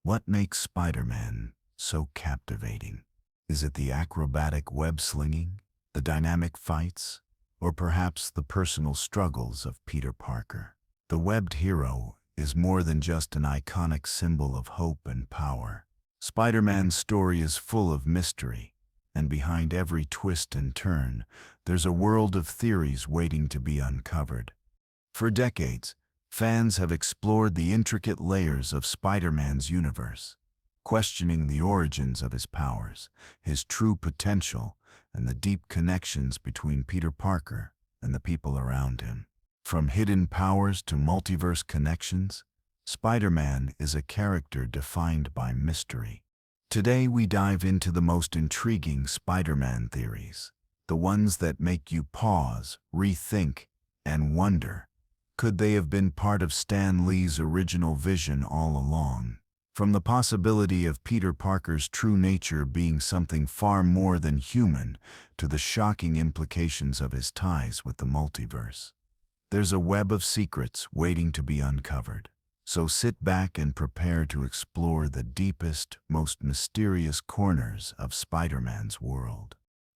What makes Spider-Man so captivating? Is it the acrobatic web-slinging, the dynamic fights, or perhaps the personal struggles of Peter Parker? The webbed hero is more than just an iconic symbol of hope and power. Spider-Man's story is full of mystery, and behind every twist and turn, there's a world of theories waiting to be uncovered. For decades, fans have explored the intricate layers of Spider-Man's universe, questioning the origins of his powers, his true potential, and the deep connections between Peter Parker and the people around him. From hidden powers to multiverse connections, Spider-Man is a character defined by mystery. Today we dive into the most intriguing Spider-Man theories, the ones that make you pause, rethink, and wonder. Could they have been part of Stan Lee's original vision all along? From the possibility of Peter Parker's true nature being something far more than human to the shocking implications of his ties with the multiverse. There's a web of secrets waiting to be uncovered. So sit back and prepare to explore the deepest, most mysterious corners of Spider-Man's world.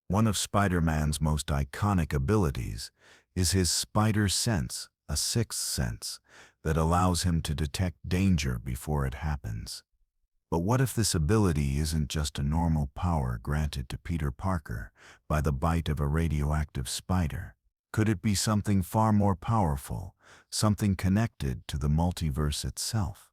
One of Spider-Man's most iconic abilities is his spider sense, a sixth sense that allows him to detect danger before it happens. But what if this ability isn't just a normal power granted to Peter Parker by the bite of a radioactive spider? Could it be something far more powerful, something connected to the multiverse itself?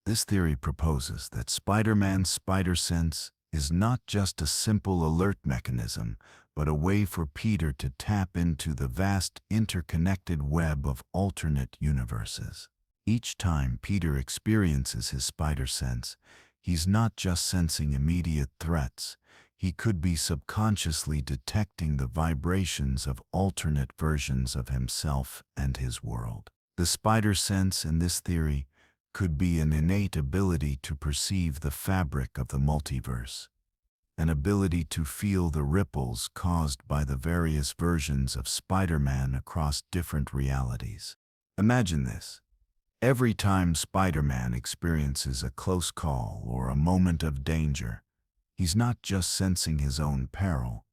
This theory proposes that Spider-Man's spider sense is not just a simple alert mechanism, but a way for Peter to tap into the vast interconnected web of alternate universes. Each time Peter experiences his spider sense, he's not just sensing immediate threats. He could be subconsciously detecting the vibrations of alternate versions of himself and his world. The spider sense in this theory could be an innate ability to perceive the fabric of the multiverse, an ability to feel the ripples caused by the various versions of Spider-Man across different realities. Imagine this. Every time Spider-Man experiences a close call or a moment of danger, he's not just sensing his own peril,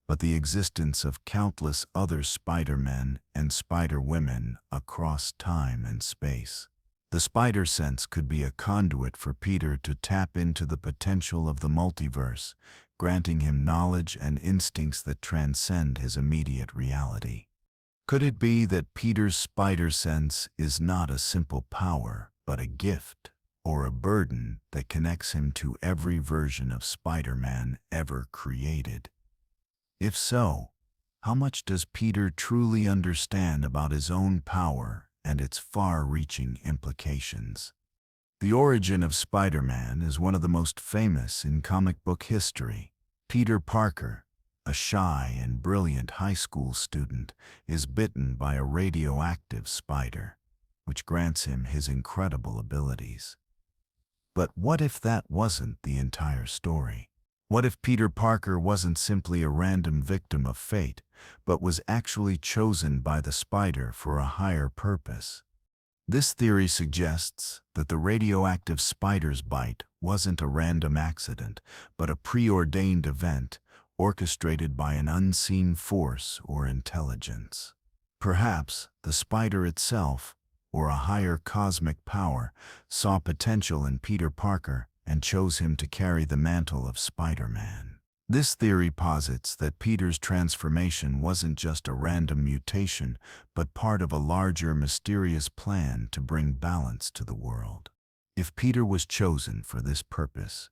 but the existence of countless other Spider-Men and Spider-Women across time and space. The spider sense could be a conduit for Peter to tap into the potential of the multiverse, granting him knowledge and instincts that transcend his immediate reality. Could it be that Peter's spider sense is not a simple power, but a gift, or a burden that connects him to every version of Spider-Man ever created? If so, how much does Peter truly understand about his own power and its far-reaching implications? The origin of Spider-Man is one of the most famous in comic book history. Peter Parker, a shy and brilliant high school student, is bitten by a radioactive spider, which grants him his incredible abilities. But what if that wasn't the entire story? What if Peter Parker wasn't simply a random victim of fate, but was actually chosen by the spider for a higher purpose? This theory suggests that the radioactive spider's bite wasn't a random accident, but a preordained event orchestrated by an unseen force or intelligence. Perhaps the spider itself, or a higher cosmic power, saw potential in Peter Parker and chose him to carry the mantle of Spider-Man. This theory posits that Peter's transformation wasn't just a random mutation, but part of a larger mysterious plan to bring balance to the world. If Peter was chosen for this purpose,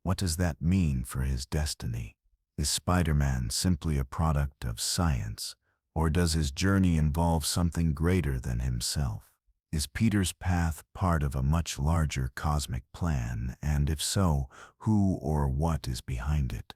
what does that mean for his destiny? Is Spider-Man simply a product of science, or does his journey involve something greater than himself? Is Peter's path part of a much larger cosmic plan, and if so, who or what is behind it?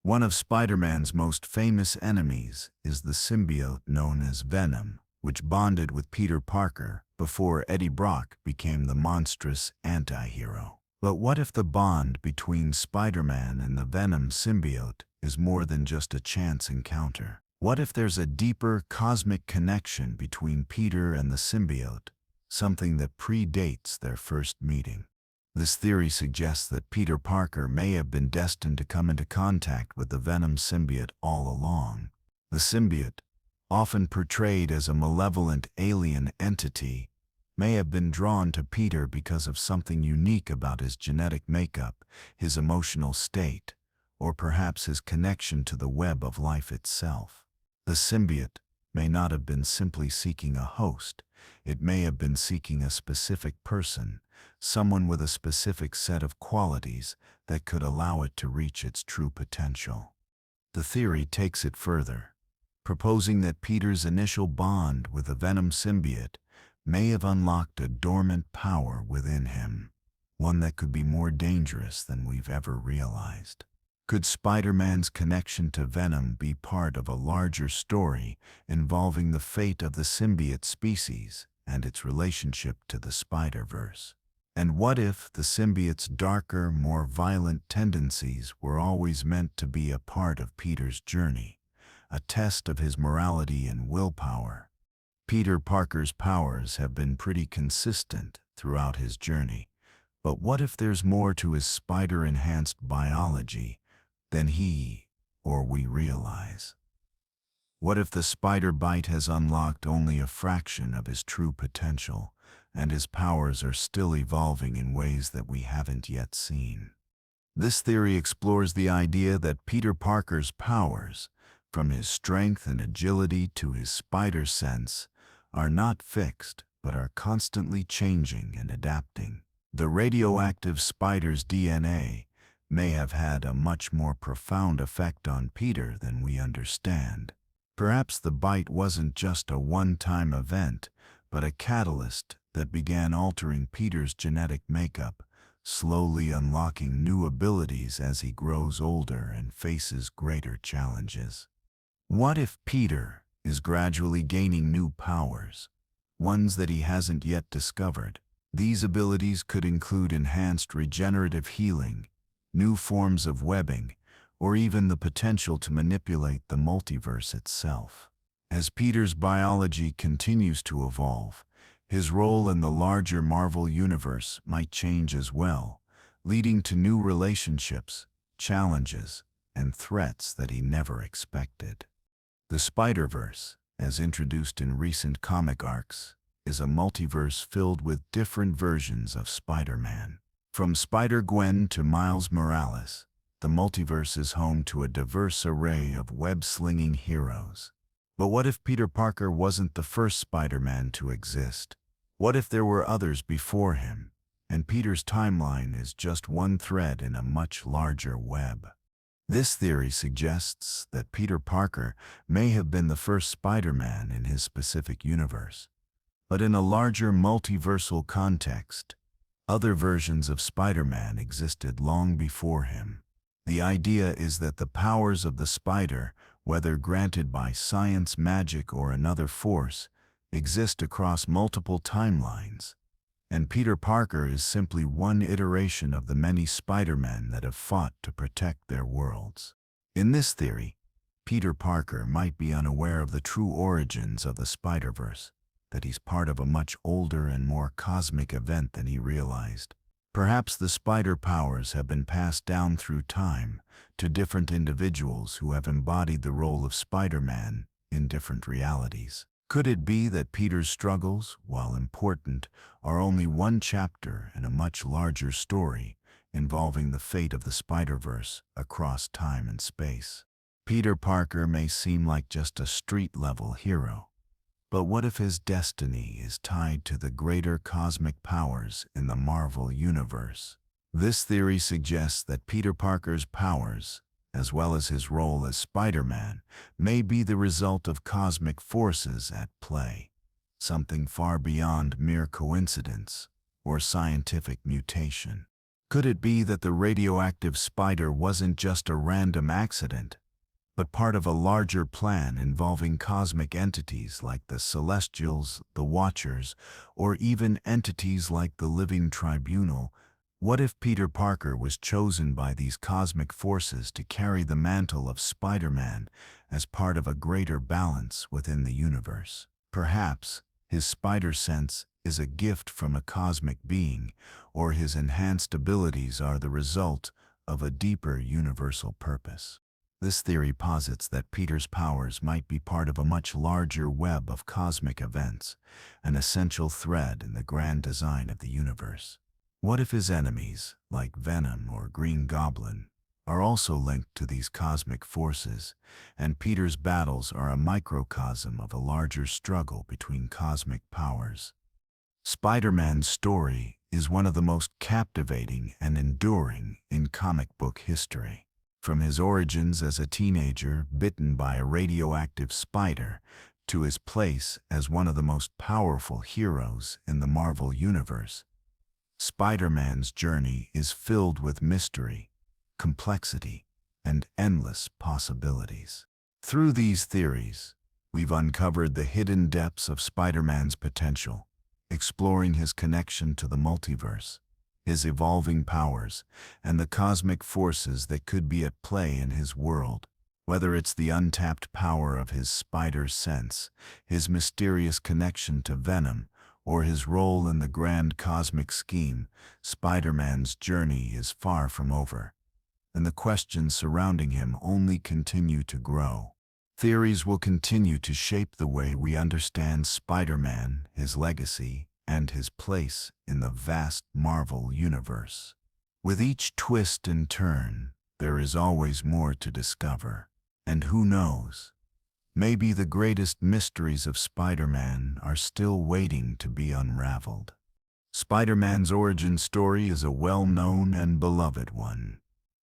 One of Spider-Man's most famous enemies is the symbiote known as Venom, which bonded with Peter Parker before Eddie Brock became the monstrous anti-hero. But what if the bond between Spider-Man and the Venom symbiote is more than just a chance encounter? What if there's a deeper cosmic connection between Peter and the symbiote, something that predates their first meeting? This theory suggests that Peter Parker may have been destined to come into contact with the Venom symbiote all along. The symbiote, often portrayed as a malevolent alien entity, may have been drawn to Peter because of something unique about his genetic makeup, his emotional state, or perhaps his connection to the web of life itself. The symbiote may not have been simply seeking a host. It may have been seeking a specific person, someone with a specific set of qualities that could allow it to reach its true potential. The theory takes it further, proposing that Peter's initial bond with the Venom symbiote may have unlocked a dormant power within him, one that could be more dangerous than we've ever realized. Could Spider-Man's connection to Venom be part of a larger story involving the fate of the symbiote species and its relationship to the Spider-Verse? And what if the symbiote's darker, more violent tendencies were always meant to be a part of Peter's journey, a test of his morality and willpower? Peter Parker's powers have been pretty consistent throughout his journey, but what if there's more to his spider-enhanced biology than he or we realize? What if the spider bite has unlocked only a fraction of his true potential, and his powers are still evolving in ways that we haven't yet seen? This theory explores the idea that Peter Parker's powers, from his strength and agility to his spider sense, are not fixed but are constantly changing and adapting. The radioactive spider's DNA may have had a much more profound effect on Peter than we understand. Perhaps the bite wasn't just a one-time event, but a catalyst that began altering Peter's genetic makeup, slowly unlocking new abilities as he grows older and faces greater challenges. What if Peter is gradually gaining new powers, ones that he hasn't yet discovered? These abilities could include enhanced regenerative healing, new forms of webbing, or even the potential to manipulate the multiverse itself. As Peter's biology continues to evolve, his role in the larger Marvel universe might change as well, leading to new relationships, challenges, and threats that he never expected. The Spider-Verse, as introduced in recent comic arcs, is a multiverse filled with different versions of Spider-Man. From Spider-Gwen to Miles Morales, the multiverse is home to a diverse array of web-slinging heroes. But what if Peter Parker wasn't the first Spider-Man to exist? What if there were others before him, and Peter's timeline is just one thread in a much larger web? This theory suggests that Peter Parker may have been the first Spider-Man in his specific universe. But in a larger multiversal context, other versions of Spider-Man existed long before him. The idea is that the powers of the spider, whether granted by science, magic, or another force, exist across multiple timelines, and Peter Parker is simply one iteration of the many Spider-Men that have fought to protect their worlds. In this theory, Peter Parker might be unaware of the true origins of the Spider-Verse, that he's part of a much older and more cosmic event than he realized. Perhaps the spider powers have been passed down through time to different individuals who have embodied the role of Spider-Man in different realities. Could it be that Peter's struggles, while important, are only one chapter in a much larger story involving the fate of the Spider-Verse across time and space? Peter Parker may seem like just a street-level hero, but what if his destiny is tied to the greater cosmic powers in the Marvel Universe? This theory suggests that Peter Parker's powers, as well as his role as Spider-Man, may be the result of cosmic forces at play, something far beyond mere coincidence or scientific mutation. Could it be that the radioactive spider wasn't just a random accident, but part of a larger plan involving cosmic entities like the Celestials, the Watchers, or even entities like the Living Tribunal? What if Peter Parker was chosen by these cosmic forces to carry the mantle of Spider-Man as part of a greater balance within the universe? Perhaps his spider sense is a gift from a cosmic being, or his enhanced abilities are the result of a deeper universal purpose. This theory posits that Peter's powers might be part of a much larger web of cosmic events, an essential thread in the grand design of the universe. What if his enemies, like Venom or Green Goblin, are also linked to these cosmic forces, and Peter's battles are a microcosm of a larger struggle between cosmic powers? Spider-Man's story is one of the most captivating and enduring in comic book history. From his origins as a teenager bitten by a radioactive spider to his place as one of the most powerful heroes in the Marvel Universe, Spider-Man's journey is filled with mystery, complexity, and endless possibilities. Through these theories, we've uncovered the hidden depths of Spider-Man's potential, exploring his connection to the multiverse, his evolving powers, and the cosmic forces that could be at play in his world. Whether it's the untapped power of his spider sense, his mysterious connection to Venom, or his role in the grand cosmic scheme, Spider-Man's journey is far from over, and the questions surrounding him only continue to grow. Theories will continue to shape the way we understand Spider-Man, his legacy, and his place in the vast Marvel universe. With each twist and turn, there is always more to discover. And who knows? Maybe the greatest mysteries of Spider-Man are still waiting to be unraveled. Spider-Man's origin story is a well-known and beloved one.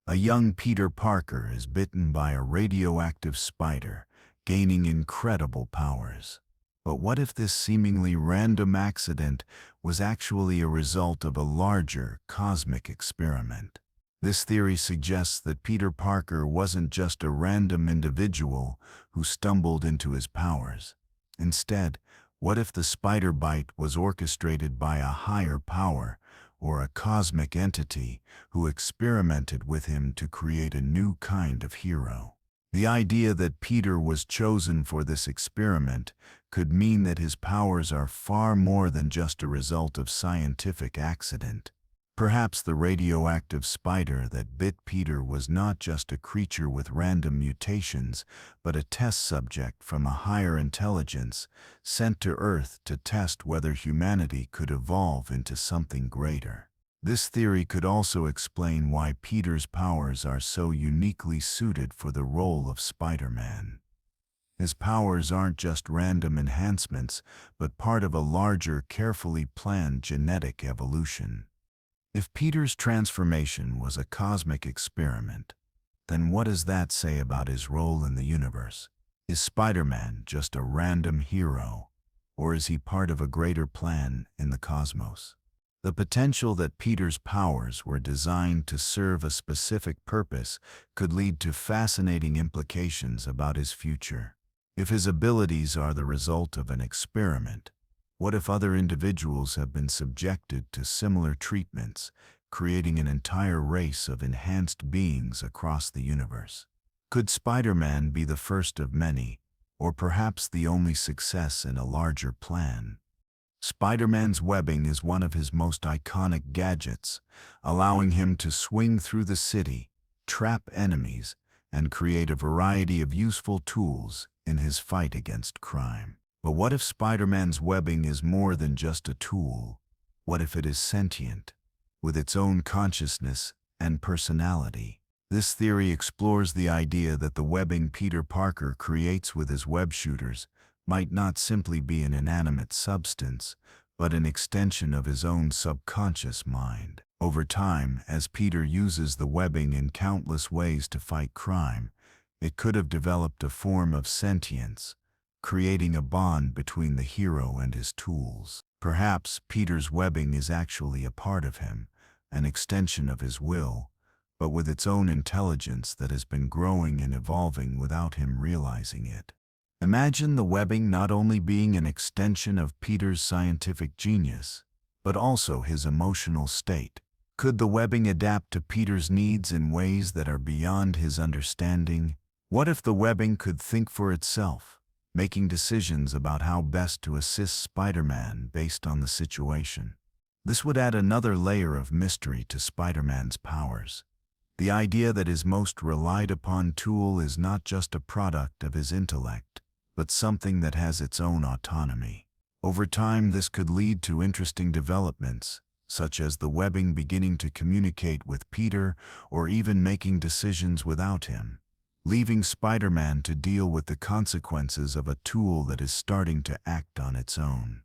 A young Peter Parker is bitten by a radioactive spider, gaining incredible powers. But what if this seemingly random accident was actually a result of a larger cosmic experiment? This theory suggests that Peter Parker wasn't just a random individual who stumbled into his powers. Instead, what if the spider bite was orchestrated by a higher power or a cosmic entity who experimented with him to create a new kind of hero? The idea that Peter was chosen for this experiment could mean that his powers are far more than just a result of scientific accident. Perhaps the radioactive spider that bit Peter was not just a creature with random mutations, but a test subject from a higher intelligence sent to Earth to test whether humanity could evolve into something greater. This theory could also explain why Peter's powers are so uniquely suited for the role of Spider-Man. His powers aren't just random enhancements, but part of a larger, carefully planned genetic evolution. If Peter's transformation was a cosmic experiment, then what does that say about his role in the universe? Is Spider-Man just a random hero, or is he part of a greater plan in the cosmos? The potential that Peter's powers were designed to serve a specific purpose could lead to fascinating implications about his future. If his abilities are the result of an experiment, what if other individuals have been subjected to similar treatments, creating an entire race of enhanced beings across the universe? Could Spider-Man be the first of many, or perhaps the only success in a larger plan? Spider-Man's webbing is one of his most iconic gadgets, allowing him to swing through the city, trap enemies, and create a variety of useful tools in his fight against crime. But what if Spider-Man's webbing is more than just a tool? What if it is sentient, with its own consciousness and personality? This theory explores the idea that the webbing Peter Parker creates with his web shooters might not simply be an inanimate substance, but an extension of his own subconscious mind. Over time, as Peter uses the webbing in countless ways to fight crime, it could have developed a form of sentience, creating a bond between the hero and his tools. Perhaps Peter's webbing is actually a part of him, an extension of his will, but with its own intelligence that has been growing and evolving without him realizing it. Imagine the webbing not only being an extension of Peter's scientific genius, but also his emotional state. Could the webbing adapt to Peter's needs in ways that are beyond his understanding? What if the webbing could think for itself, making decisions about how best to assist Spider-Man based on the situation. This would add another layer of mystery to Spider-Man's powers. The idea that his most relied upon tool is not just a product of his intellect, but something that has its own autonomy. Over time, this could lead to interesting developments, such as the webbing beginning to communicate with Peter or even making decisions without him, leaving Spider-Man to deal with the consequences of a tool that is starting to act on its own.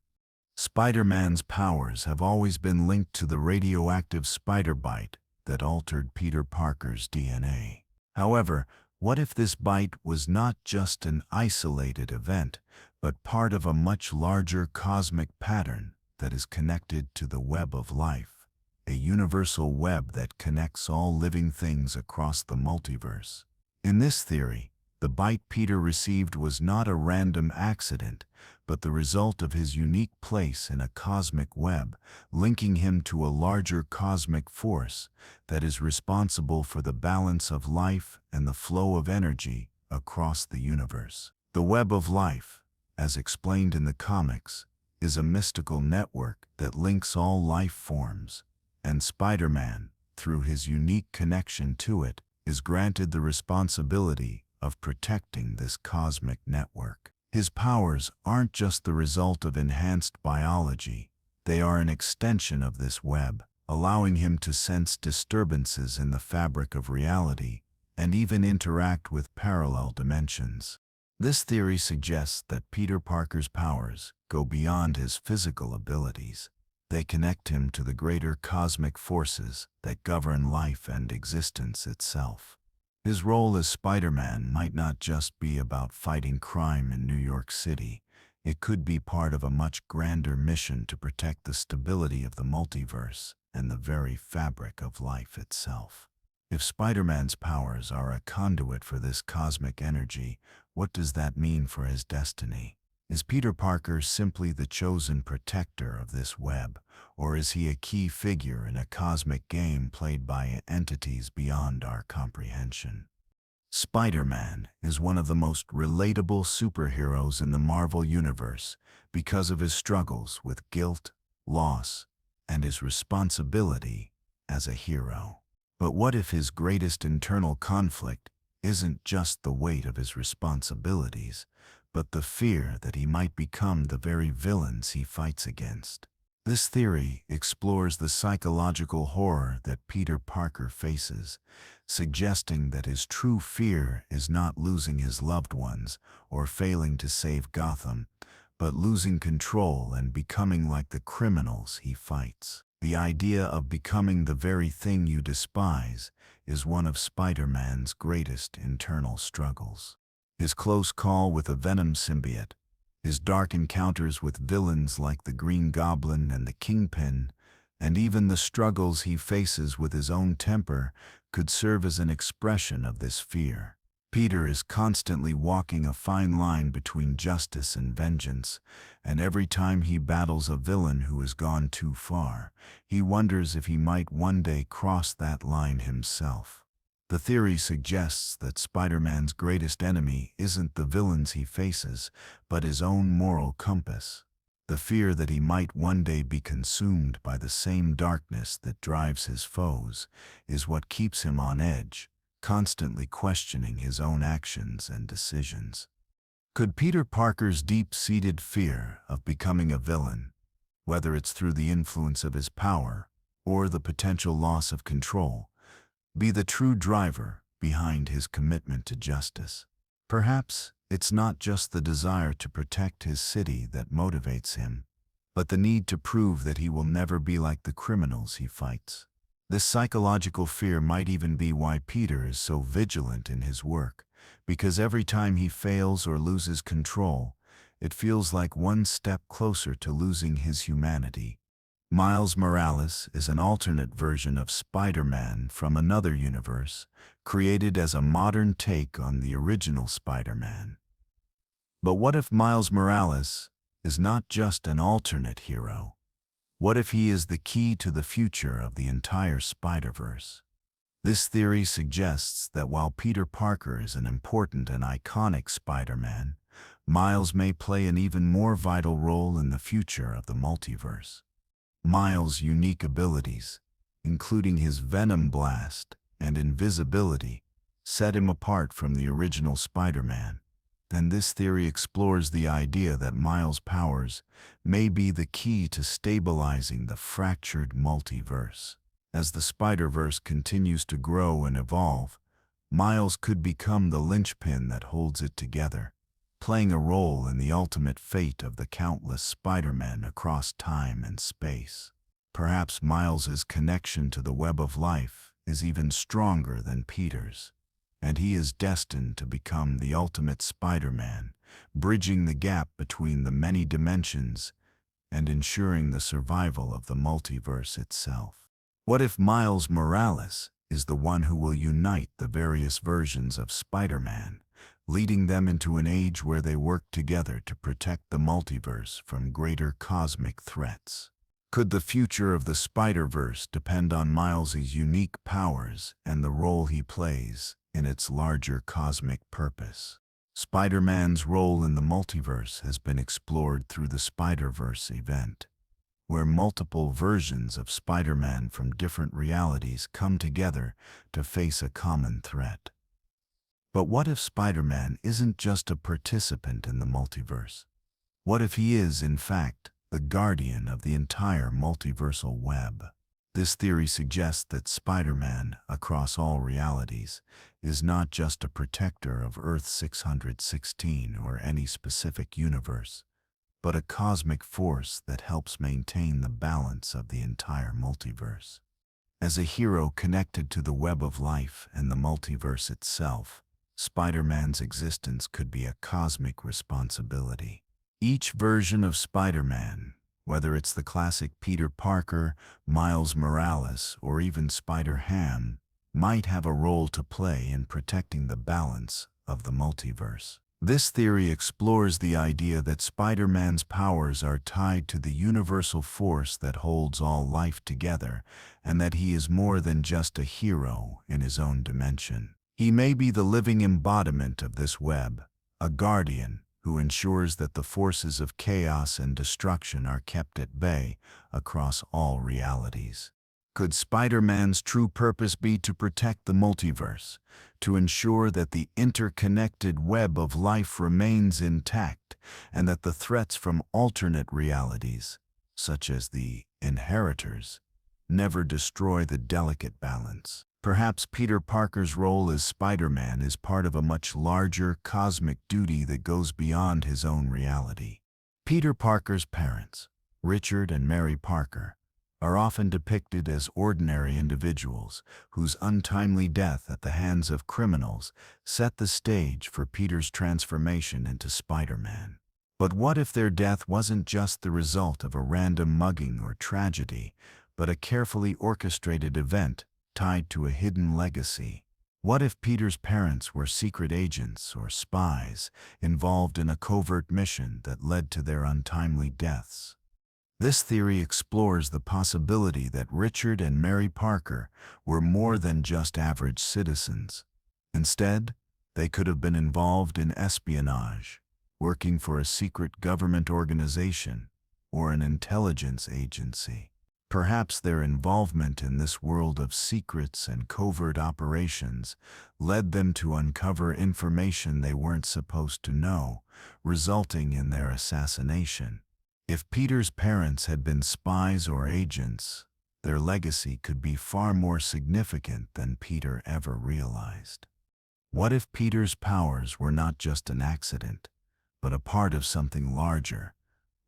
Spider-Man's powers have always been linked to the radioactive spider bite that altered Peter Parker's DNA. However, what if this bite was not just an isolated event, but part of a much larger cosmic pattern that is connected to the web of life, a universal web that connects all living things across the multiverse? In this theory, the bite Peter received was not a random accident, but the result of his unique place in a cosmic web, linking him to a larger cosmic force that is responsible for the balance of life and the flow of energy across the universe. The web of life, as explained in the comics, is a mystical network that links all life forms, and Spider-Man, through his unique connection to it, is granted the responsibility of protecting this cosmic network. His powers aren't just the result of enhanced biology, they are an extension of this web, allowing him to sense disturbances in the fabric of reality and even interact with parallel dimensions. This theory suggests that Peter Parker's powers go beyond his physical abilities. They connect him to the greater cosmic forces that govern life and existence itself. His role as Spider-Man might not just be about fighting crime in New York City. It could be part of a much grander mission to protect the stability of the multiverse and the very fabric of life itself. If Spider-Man's powers are a conduit for this cosmic energy, what does that mean for his destiny? Is Peter Parker simply the chosen protector of this web, or is he a key figure in a cosmic game played by entities beyond our comprehension? Spider-Man is one of the most relatable superheroes in the Marvel Universe because of his struggles with guilt, loss, and his responsibility as a hero. But what if his greatest internal conflict isn't just the weight of his responsibilities, but the fear that he might become the very villains he fights against? This theory explores the psychological horror that Peter Parker faces, suggesting that his true fear is not losing his loved ones or failing to save Gotham, but losing control and becoming like the criminals he fights. The idea of becoming the very thing you despise is one of Spider-Man's greatest internal struggles. His close call with a Venom symbiote, his dark encounters with villains like the Green Goblin and the Kingpin, and even the struggles he faces with his own temper could serve as an expression of this fear. Peter is constantly walking a fine line between justice and vengeance, and every time he battles a villain who has gone too far, he wonders if he might one day cross that line himself. The theory suggests that Spider-Man's greatest enemy isn't the villains he faces, but his own moral compass. The fear that he might one day be consumed by the same darkness that drives his foes is what keeps him on edge, constantly questioning his own actions and decisions. Could Peter Parker's deep-seated fear of becoming a villain, whether it's through the influence of his power or the potential loss of control, be the true driver behind his commitment to justice? Perhaps it's not just the desire to protect his city that motivates him, but the need to prove that he will never be like the criminals he fights. This psychological fear might even be why Peter is so vigilant in his work, because every time he fails or loses control, it feels like one step closer to losing his humanity. Miles Morales is an alternate version of Spider-Man from another universe, created as a modern take on the original Spider-Man. But what if Miles Morales is not just an alternate hero? What if he is the key to the future of the entire Spider-Verse? This theory suggests that while Peter Parker is an important and iconic Spider-Man, Miles may play an even more vital role in the future of the multiverse. Miles' unique abilities, including his venom blast and invisibility, set him apart from the original Spider-Man. And this theory explores the idea that Miles' powers may be the key to stabilizing the fractured multiverse. As the Spider-Verse continues to grow and evolve, Miles could become the linchpin that holds it together, playing a role in the ultimate fate of the countless Spider-Men across time and space. Perhaps Miles's connection to the web of life is even stronger than Peter's, and he is destined to become the ultimate Spider-Man, bridging the gap between the many dimensions and ensuring the survival of the multiverse itself. What if Miles Morales is the one who will unite the various versions of Spider-Man, leading them into an age where they work together to protect the multiverse from greater cosmic threats? Could the future of the Spider-Verse depend on Miles's unique powers and the role he plays in its larger cosmic purpose? Spider-Man's role in the multiverse has been explored through the Spider-Verse event, where multiple versions of Spider-Man from different realities come together to face a common threat. But what if Spider-Man isn't just a participant in the multiverse? What if he is, in fact, the guardian of the entire multiversal web? This theory suggests that Spider-Man, across all realities, is not just a protector of Earth 616 or any specific universe, but a cosmic force that helps maintain the balance of the entire multiverse. As a hero connected to the web of life and the multiverse itself, Spider-Man's existence could be a cosmic responsibility. Each version of Spider-Man, whether it's the classic Peter Parker, Miles Morales, or even Spider-Ham, might have a role to play in protecting the balance of the multiverse. This theory explores the idea that Spider-Man's powers are tied to the universal force that holds all life together, and that he is more than just a hero in his own dimension. He may be the living embodiment of this web, a guardian who ensures that the forces of chaos and destruction are kept at bay across all realities. Could Spider-Man's true purpose be to protect the multiverse, to ensure that the interconnected web of life remains intact, and that the threats from alternate realities, such as the inheritors, never destroy the delicate balance? Perhaps Peter Parker's role as Spider-Man is part of a much larger cosmic duty that goes beyond his own reality. Peter Parker's parents, Richard and Mary Parker, are often depicted as ordinary individuals whose untimely death at the hands of criminals set the stage for Peter's transformation into Spider-Man. But what if their death wasn't just the result of a random mugging or tragedy, but a carefully orchestrated event tied to a hidden legacy? What if Peter's parents were secret agents or spies involved in a covert mission that led to their untimely deaths? This theory explores the possibility that Richard and Mary Parker were more than just average citizens. Instead, they could have been involved in espionage, working for a secret government organization or an intelligence agency. Perhaps their involvement in this world of secrets and covert operations led them to uncover information they weren't supposed to know, resulting in their assassination. If Peter's parents had been spies or agents, their legacy could be far more significant than Peter ever realized. What if Peter's powers were not just an accident, but a part of something larger,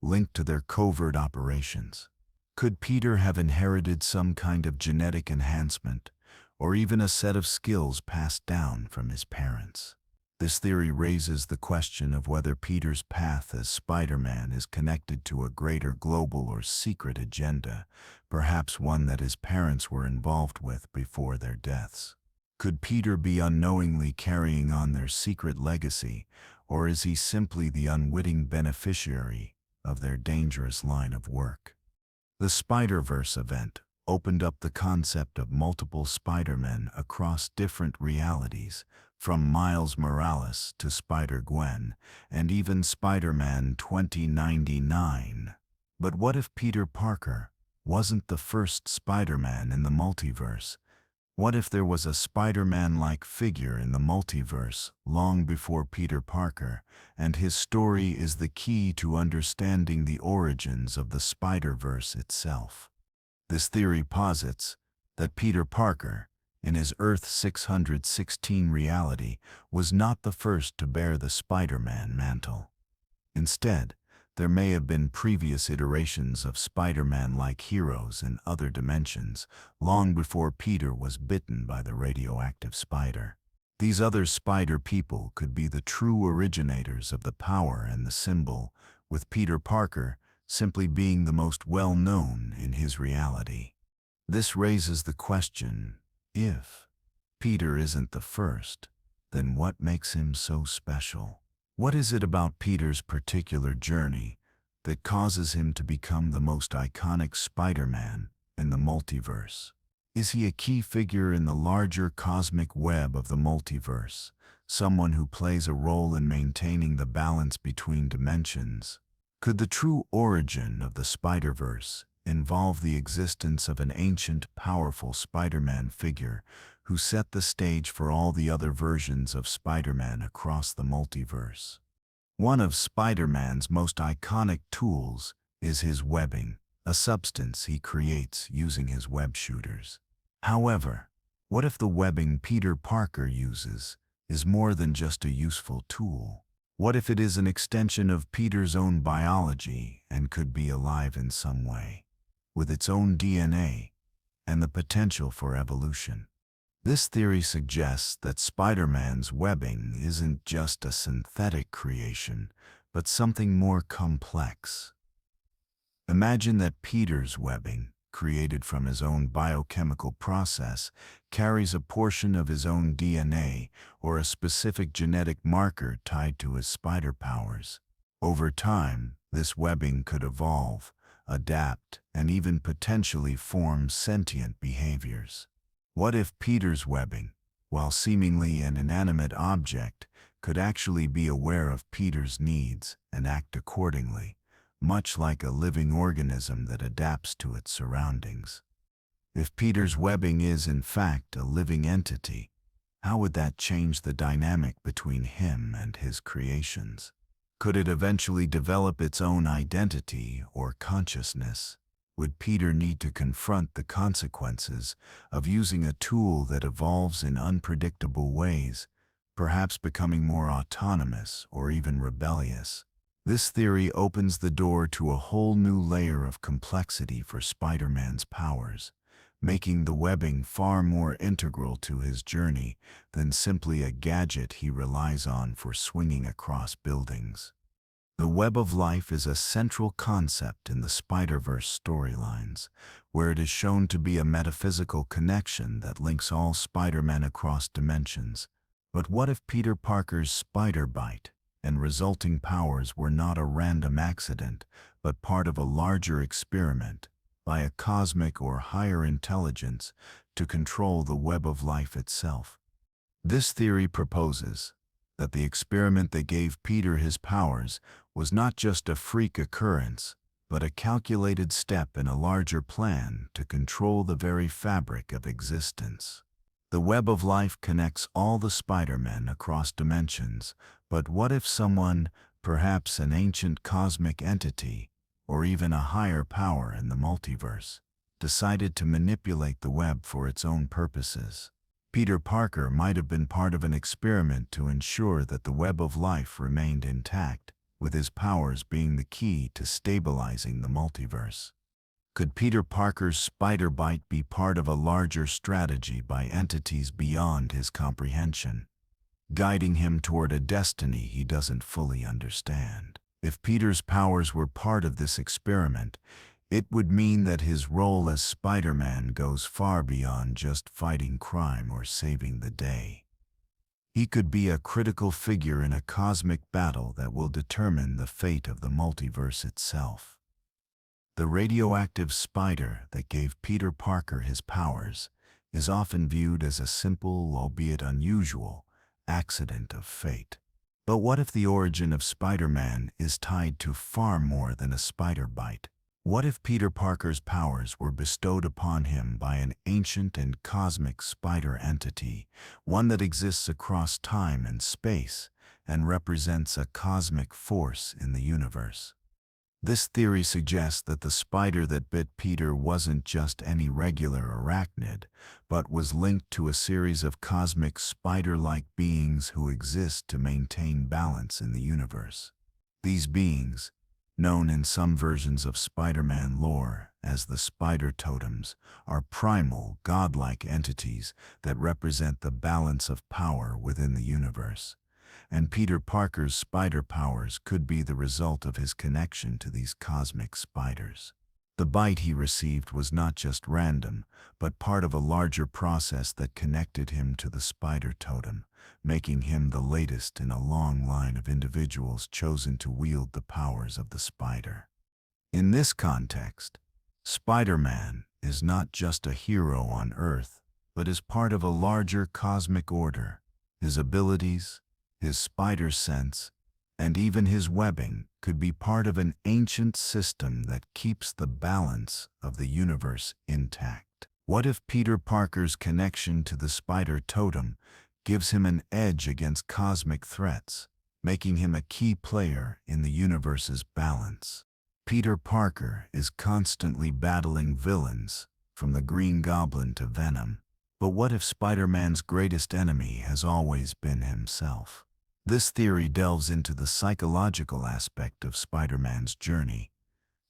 linked to their covert operations? Could Peter have inherited some kind of genetic enhancement, or even a set of skills passed down from his parents? This theory raises the question of whether Peter's path as Spider-Man is connected to a greater global or secret agenda, perhaps one that his parents were involved with before their deaths. Could Peter be unknowingly carrying on their secret legacy, or is he simply the unwitting beneficiary of their dangerous line of work? The Spider-Verse event opened up the concept of multiple Spider-Men across different realities, From Miles Morales to Spider-Gwen, and even Spider-Man 2099. But what if Peter Parker wasn't the first Spider-Man in the multiverse? What if there was a Spider-Man-like figure in the multiverse long before Peter Parker, and his story is the key to understanding the origins of the Spider-Verse itself? This theory posits that Peter Parker, in his Earth 616 reality, was not the first to bear the Spider-Man mantle. Instead, there may have been previous iterations of Spider-Man-like heroes in other dimensions, long before Peter was bitten by the radioactive spider. These other spider people could be the true originators of the power and the symbol, with Peter Parker simply being the most well-known in his reality. This raises the question, if Peter isn't the first, then what makes him so special? What is it about Peter's particular journey that causes him to become the most iconic Spider-Man in the multiverse? Is he a key figure in the larger cosmic web of the multiverse, someone who plays a role in maintaining the balance between dimensions? Could the true origin of the Spider-Verse involve the existence of an ancient, powerful Spider-Man figure who set the stage for all the other versions of Spider-Man across the multiverse? One of Spider-Man's most iconic tools is his webbing, a substance he creates using his web shooters. However, what if the webbing Peter Parker uses is more than just a useful tool? What if it is an extension of Peter's own biology and could be alive in some way, with its own DNA and the potential for evolution? This theory suggests that Spider-Man's webbing isn't just a synthetic creation, but something more complex. Imagine that Peter's webbing, created from his own biochemical process, carries a portion of his own DNA or a specific genetic marker tied to his spider powers. Over time, this webbing could evolve, adapt, and even potentially form sentient behaviors. What if Peter's webbing, while seemingly an inanimate object, could actually be aware of Peter's needs and act accordingly, much like a living organism that adapts to its surroundings? If Peter's webbing is, in fact, a living entity, how would that change the dynamic between him and his creations? Could it eventually develop its own identity or consciousness? Would Peter need to confront the consequences of using a tool that evolves in unpredictable ways, perhaps becoming more autonomous or even rebellious? This theory opens the door to a whole new layer of complexity for Spider-Man's powers, making the webbing far more integral to his journey than simply a gadget he relies on for swinging across buildings. The web of life is a central concept in the Spider-Verse storylines, where it is shown to be a metaphysical connection that links all Spider-Men across dimensions. But what if Peter Parker's spider bite and resulting powers were not a random accident, but part of a larger experiment by a cosmic or higher intelligence to control the web of life itself? This theory proposes that the experiment that gave Peter his powers was not just a freak occurrence, but a calculated step in a larger plan to control the very fabric of existence. The web of life connects all the Spider-Men across dimensions, but what if someone, perhaps an ancient cosmic entity, or even a higher power in the multiverse, decided to manipulate the web for its own purposes? Peter Parker might have been part of an experiment to ensure that the web of life remained intact, with his powers being the key to stabilizing the multiverse. Could Peter Parker's spider bite be part of a larger strategy by entities beyond his comprehension, guiding him toward a destiny he doesn't fully understand? If Peter's powers were part of this experiment, it would mean that his role as Spider-Man goes far beyond just fighting crime or saving the day. He could be a critical figure in a cosmic battle that will determine the fate of the multiverse itself. The radioactive spider that gave Peter Parker his powers is often viewed as a simple, albeit unusual, accident of fate. But what if the origin of Spider-Man is tied to far more than a spider bite? What if Peter Parker's powers were bestowed upon him by an ancient and cosmic spider entity, one that exists across time and space and represents a cosmic force in the universe? This theory suggests that the spider that bit Peter wasn't just any regular arachnid, but was linked to a series of cosmic spider-like beings who exist to maintain balance in the universe. These beings, known in some versions of Spider-Man lore as the spider totems, are primal, godlike entities that represent the balance of power within the universe. And Peter Parker's spider powers could be the result of his connection to these cosmic spiders. The bite he received was not just random, but part of a larger process that connected him to the spider totem, making him the latest in a long line of individuals chosen to wield the powers of the spider. In this context, Spider-Man is not just a hero on Earth, but is part of a larger cosmic order. His abilities, his spider sense, and even his webbing could be part of an ancient system that keeps the balance of the universe intact. What if Peter Parker's connection to the spider totem gives him an edge against cosmic threats, making him a key player in the universe's balance? Peter Parker is constantly battling villains, from the Green Goblin to Venom. But what if Spider-Man's greatest enemy has always been himself? This theory delves into the psychological aspect of Spider-Man's journey,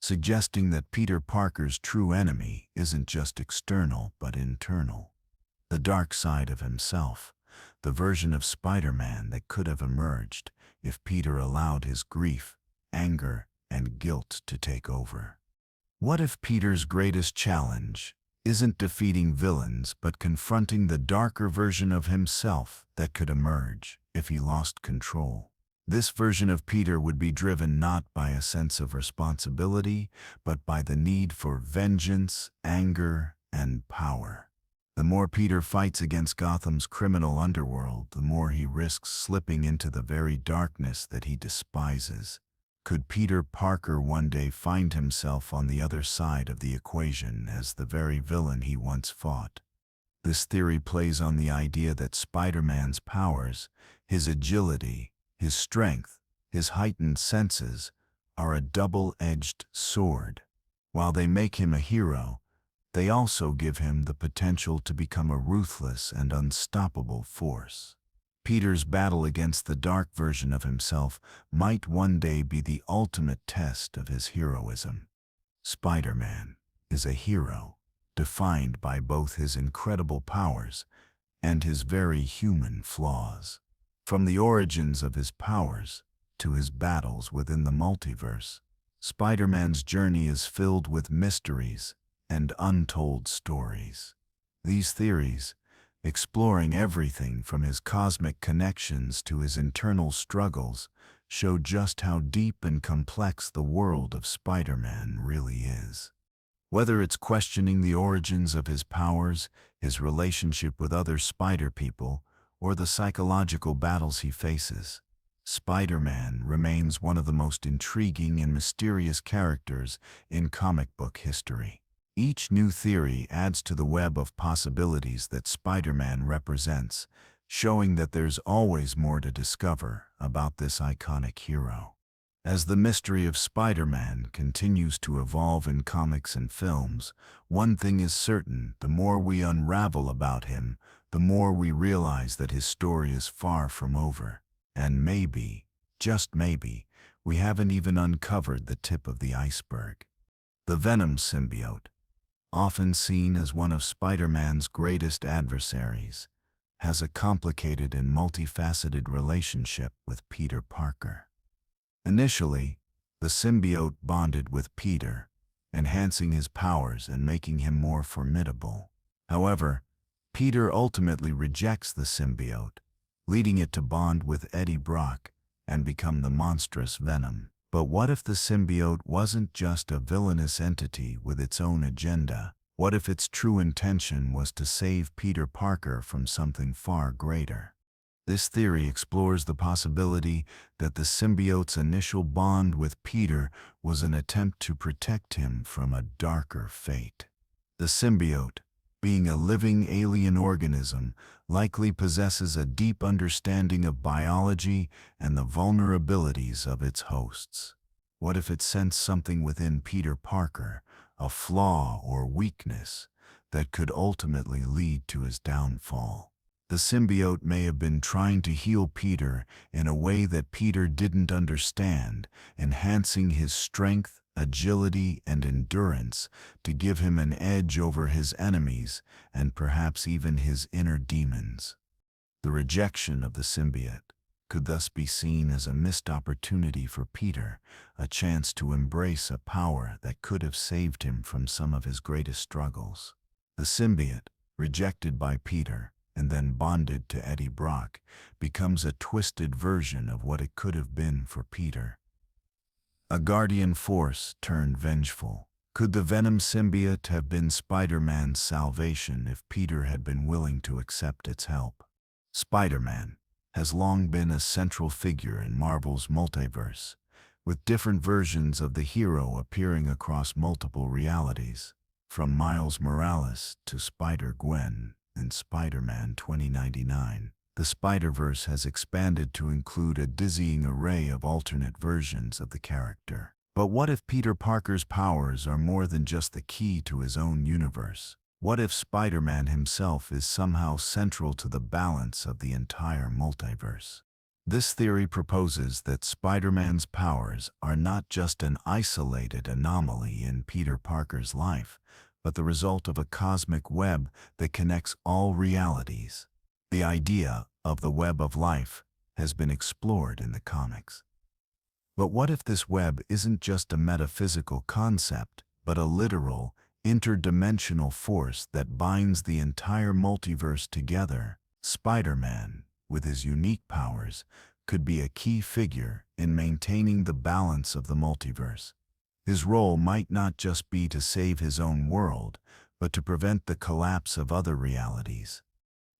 suggesting that Peter Parker's true enemy isn't just external but internal. The dark side of himself, the version of Spider-Man that could have emerged if Peter allowed his grief, anger, and guilt to take over. What if Peter's greatest challenge isn't defeating villains but confronting the darker version of himself that could emerge if he lost control? This version of Peter would be driven not by a sense of responsibility, but by the need for vengeance, anger, and power. The more Peter fights against Gotham's criminal underworld, the more he risks slipping into the very darkness that he despises. Could Peter Parker one day find himself on the other side of the equation as the very villain he once fought? This theory plays on the idea that Spider-Man's powers, his agility, his strength, his heightened senses, are a double-edged sword. While they make him a hero, they also give him the potential to become a ruthless and unstoppable force. Peter's battle against the dark version of himself might one day be the ultimate test of his heroism. Spider-Man is a hero, defined by both his incredible powers and his very human flaws. From the origins of his powers to his battles within the multiverse, Spider-Man's journey is filled with mysteries and untold stories. These theories, exploring everything from his cosmic connections to his internal struggles, show just how deep and complex the world of Spider-Man really is. Whether it's questioning the origins of his powers, his relationship with other spider people, or the psychological battles he faces, Spider-Man remains one of the most intriguing and mysterious characters in comic book history. Each new theory adds to the web of possibilities that Spider-Man represents, showing that there's always more to discover about this iconic hero. As the mystery of Spider-Man continues to evolve in comics and films, one thing is certain: the more we unravel about him, the more we realize that his story is far from over. And maybe, just maybe, we haven't even uncovered the tip of the iceberg. The Venom symbiote, often seen as one of Spider-Man's greatest adversaries, has a complicated and multifaceted relationship with Peter Parker. Initially, the symbiote bonded with Peter, enhancing his powers and making him more formidable. However, Peter ultimately rejects the symbiote, leading it to bond with Eddie Brock and become the monstrous Venom. But what if the symbiote wasn't just a villainous entity with its own agenda? What if its true intention was to save Peter Parker from something far greater? This theory explores the possibility that the symbiote's initial bond with Peter was an attempt to protect him from a darker fate. The symbiote, being a living alien organism, likely possesses a deep understanding of biology and the vulnerabilities of its hosts. What if it sensed something within Peter Parker, a flaw or weakness, that could ultimately lead to his downfall? The symbiote may have been trying to heal Peter in a way that Peter didn't understand, enhancing his strength, agility, and endurance to give him an edge over his enemies and perhaps even his inner demons. The rejection of the symbiote could thus be seen as a missed opportunity for Peter, a chance to embrace a power that could have saved him from some of his greatest struggles. The symbiote, rejected by Peter, and then bonded to Eddie Brock, becomes a twisted version of what it could have been for Peter. A guardian force turned vengeful. Could the Venom symbiote have been Spider-Man's salvation if Peter had been willing to accept its help? Spider-Man has long been a central figure in Marvel's multiverse, with different versions of the hero appearing across multiple realities, from Miles Morales to Spider-Gwen in Spider-Man 2099. The Spider-Verse has expanded to include a dizzying array of alternate versions of the character. But what if Peter Parker's powers are more than just the key to his own universe? What if Spider-Man himself is somehow central to the balance of the entire multiverse? This theory proposes that Spider-Man's powers are not just an isolated anomaly in Peter Parker's life, but the result of a cosmic web that connects all realities. The idea of the web of life has been explored in the comics. But what if this web isn't just a metaphysical concept, but a literal, interdimensional force that binds the entire multiverse together? Spider-Man, with his unique powers, could be a key figure in maintaining the balance of the multiverse. His role might not just be to save his own world, but to prevent the collapse of other realities.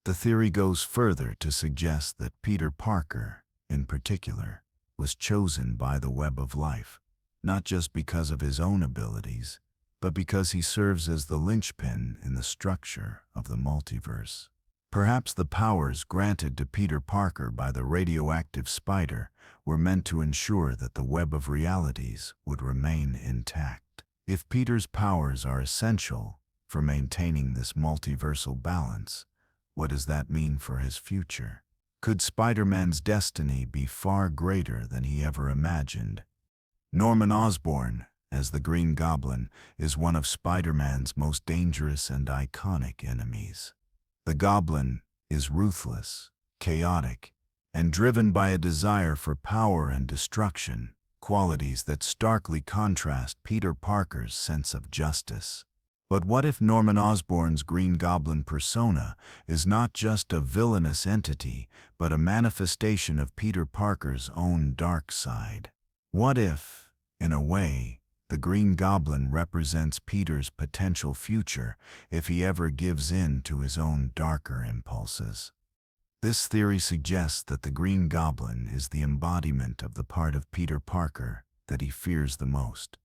The theory goes further to suggest that Peter Parker, in particular, was chosen by the web of life, not just because of his own abilities, but because he serves as the linchpin in the structure of the multiverse. Perhaps the powers granted to Peter Parker by the radioactive spider were meant to ensure that the web of realities would remain intact. If Peter's powers are essential for maintaining this multiversal balance, what does that mean for his future? Could Spider-Man's destiny be far greater than he ever imagined? Norman Osborn, as the Green Goblin, is one of Spider-Man's most dangerous and iconic enemies. The Goblin is ruthless, chaotic, and driven by a desire for power and destruction, qualities that starkly contrast Peter Parker's sense of justice. But what if Norman Osborn's Green Goblin persona is not just a villainous entity, but a manifestation of Peter Parker's own dark side? What if, in a way, the Green Goblin represents Peter's potential future if he ever gives in to his own darker impulses? This theory suggests that the Green Goblin is the embodiment of the part of Peter Parker that he fears the most,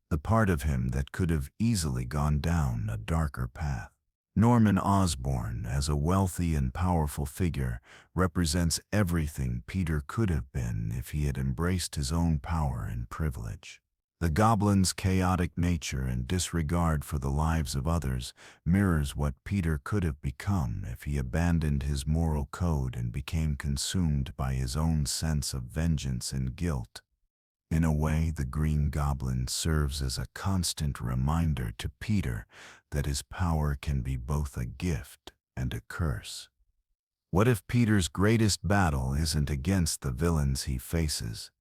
the part of him that could have easily gone down a darker path. Norman Osborn, as a wealthy and powerful figure, represents everything Peter could have been if he had embraced his own power and privilege. The Goblin's chaotic nature and disregard for the lives of others mirrors what Peter could have become if he abandoned his moral code and became consumed by his own sense of vengeance and guilt. In a way, the Green Goblin serves as a constant reminder to Peter that his power can be both a gift and a curse. What if Peter's greatest battle isn't against the villains he faces,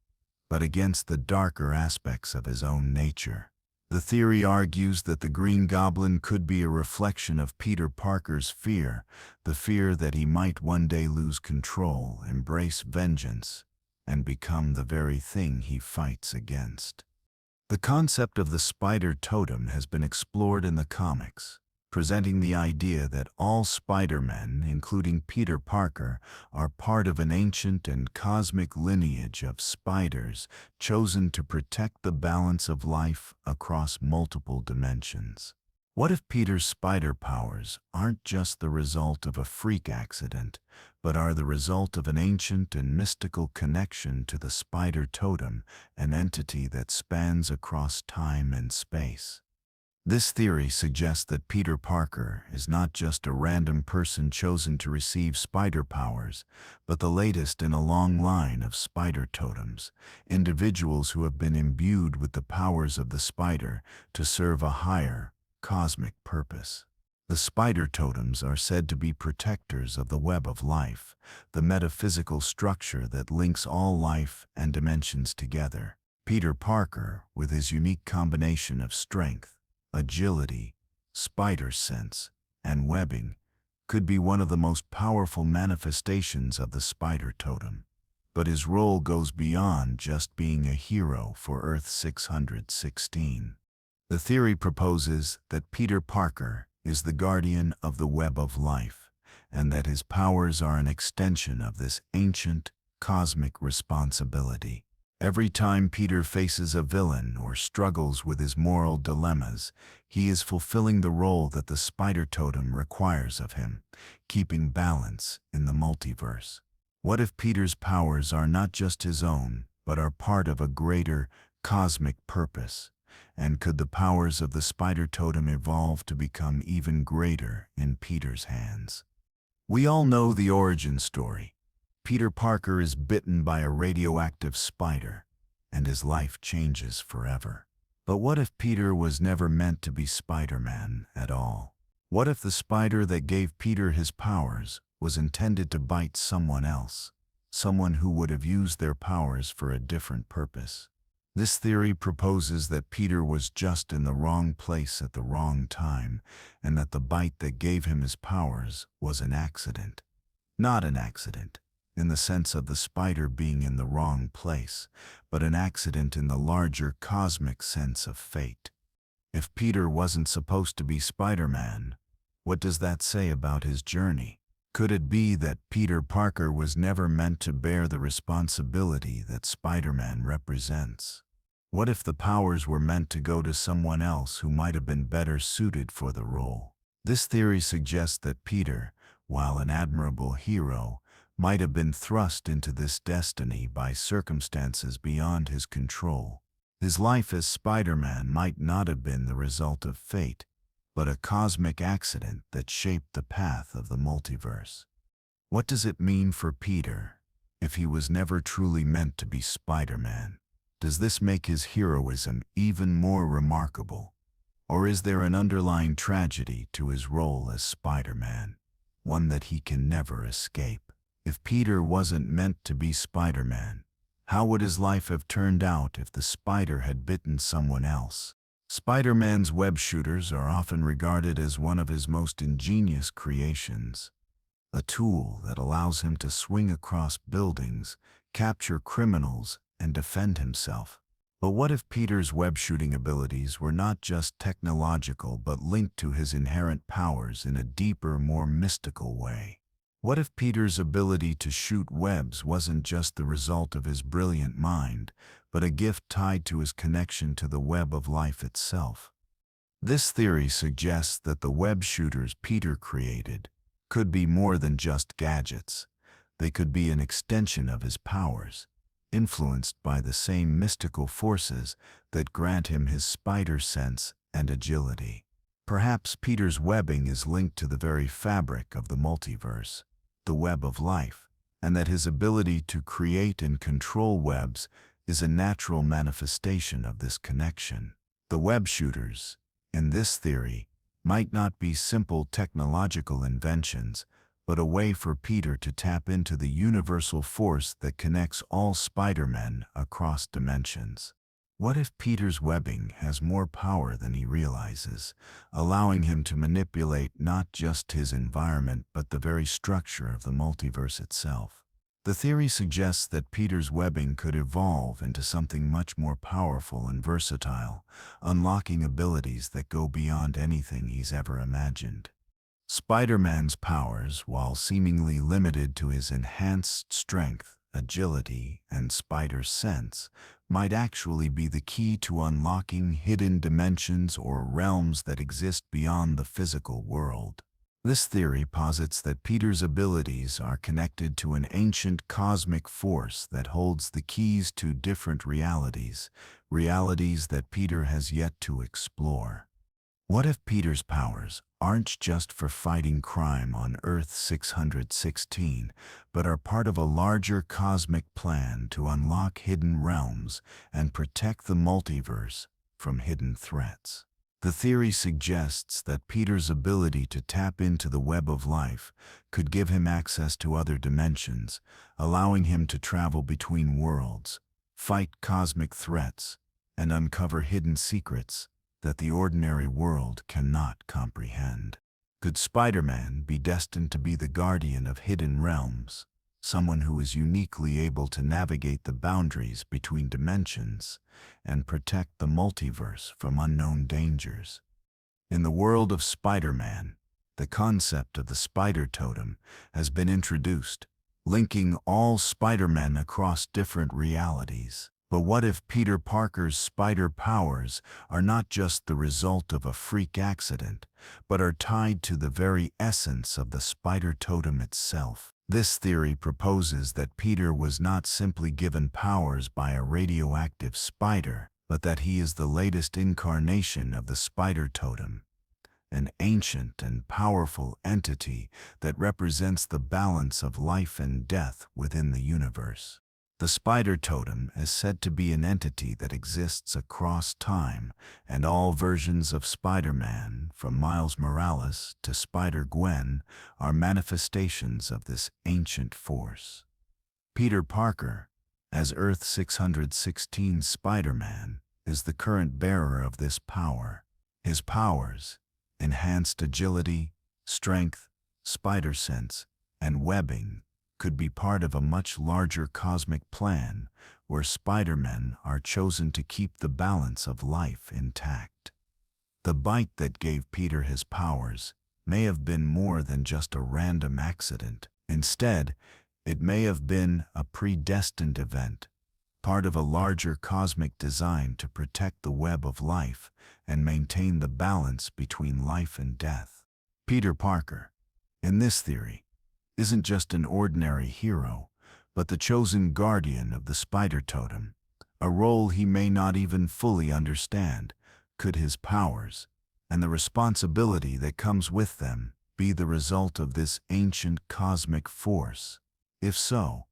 but against the darker aspects of his own nature? The theory argues that the Green Goblin could be a reflection of Peter Parker's fear, the fear that he might one day lose control, embrace vengeance, and become the very thing he fights against. The concept of the spider totem has been explored in the comics, presenting the idea that all Spider-Men, including Peter Parker, are part of an ancient and cosmic lineage of spiders chosen to protect the balance of life across multiple dimensions. What if Peter's spider powers aren't just the result of a freak accident, but are the result of an ancient and mystical connection to the spider totem, an entity that spans across time and space? This theory suggests that Peter Parker is not just a random person chosen to receive spider powers, but the latest in a long line of spider totems, individuals who have been imbued with the powers of the spider to serve a higher, cosmic purpose. The spider totems are said to be protectors of the web of life, the metaphysical structure that links all life and dimensions together. Peter Parker, with his unique combination of strength, agility, spider sense, and webbing, could be one of the most powerful manifestations of the spider totem. But his role goes beyond just being a hero for Earth 616. The theory proposes that Peter Parker is the guardian of the web of life, and that his powers are an extension of this ancient, cosmic responsibility. Every time Peter faces a villain or struggles with his moral dilemmas, he is fulfilling the role that the spider totem requires of him, keeping balance in the multiverse. What if Peter's powers are not just his own, but are part of a greater, cosmic purpose? And could the powers of the spider totem evolve to become even greater in Peter's hands? We all know the origin story. Peter Parker is bitten by a radioactive spider, and his life changes forever. But what if Peter was never meant to be Spider-Man at all? What if the spider that gave Peter his powers was intended to bite someone else, someone who would have used their powers for a different purpose? This theory proposes that Peter was just in the wrong place at the wrong time, and that the bite that gave him his powers was an accident. Not an accident in the sense of the spider being in the wrong place, but an accident in the larger cosmic sense of fate. If Peter wasn't supposed to be Spider-Man, what does that say about his journey? Could it be that Peter Parker was never meant to bear the responsibility that Spider-Man represents? What if the powers were meant to go to someone else who might have been better suited for the role? This theory suggests that Peter, while an admirable hero, might have been thrust into this destiny by circumstances beyond his control. His life as Spider-Man might not have been the result of fate, but a cosmic accident that shaped the path of the multiverse. What does it mean for Peter if he was never truly meant to be Spider-Man? Does this make his heroism even more remarkable? Or is there an underlying tragedy to his role as Spider-Man, one that he can never escape? If Peter wasn't meant to be Spider-Man, how would his life have turned out if the spider had bitten someone else? Spider-Man's web shooters are often regarded as one of his most ingenious creations, a tool that allows him to swing across buildings, capture criminals, and defend himself. But what if Peter's web shooting abilities were not just technological but linked to his inherent powers in a deeper, more mystical way? What if Peter's ability to shoot webs wasn't just the result of his brilliant mind, but a gift tied to his connection to the web of life itself? This theory suggests that the web shooters Peter created could be more than just gadgets. They could be an extension of his powers, influenced by the same mystical forces that grant him his spider sense and agility. Perhaps Peter's webbing is linked to the very fabric of the multiverse, the web of life, and that his ability to create and control webs is a natural manifestation of this connection. The web shooters, in this theory, might not be simple technological inventions, but a way for Peter to tap into the universal force that connects all Spider-Men across dimensions. What if Peter's webbing has more power than he realizes, allowing him to manipulate not just his environment but the very structure of the multiverse itself? The theory suggests that Peter's webbing could evolve into something much more powerful and versatile, unlocking abilities that go beyond anything he's ever imagined. Spider-Man's powers, while seemingly limited to his enhanced strength, agility, and spider sense, might actually be the key to unlocking hidden dimensions or realms that exist beyond the physical world. This theory posits that Peter's abilities are connected to an ancient cosmic force that holds the keys to different realities, realities that Peter has yet to explore. What if Peter's powers aren't just for fighting crime on Earth 616, but are part of a larger cosmic plan to unlock hidden realms and protect the multiverse from hidden threats? The theory suggests that Peter's ability to tap into the web of life could give him access to other dimensions, allowing him to travel between worlds, fight cosmic threats, and uncover hidden secrets that the ordinary world cannot comprehend. Could Spider-Man be destined to be the guardian of hidden realms, someone who is uniquely able to navigate the boundaries between dimensions and protect the multiverse from unknown dangers? In the world of Spider-Man, the concept of the spider totem has been introduced, linking all Spider-Men across different realities. But what if Peter Parker's spider powers are not just the result of a freak accident, but are tied to the very essence of the spider totem itself? This theory proposes that Peter was not simply given powers by a radioactive spider, but that he is the latest incarnation of the spider totem, an ancient and powerful entity that represents the balance of life and death within the universe. The spider totem is said to be an entity that exists across time, and all versions of Spider-Man, from Miles Morales to Spider-Gwen, are manifestations of this ancient force. Peter Parker, as Earth 616 Spider-Man, is the current bearer of this power. His powers, enhanced agility, strength, spider sense, and webbing, could be part of a much larger cosmic plan where Spider-Men are chosen to keep the balance of life intact. The bite that gave Peter his powers may have been more than just a random accident. Instead, it may have been a predestined event, part of a larger cosmic design to protect the web of life and maintain the balance between life and death. Peter Parker, in this theory, isn't just an ordinary hero, but the chosen guardian of the spider totem, a role he may not even fully understand. Could his powers, and the responsibility that comes with them, be the result of this ancient cosmic force? If so,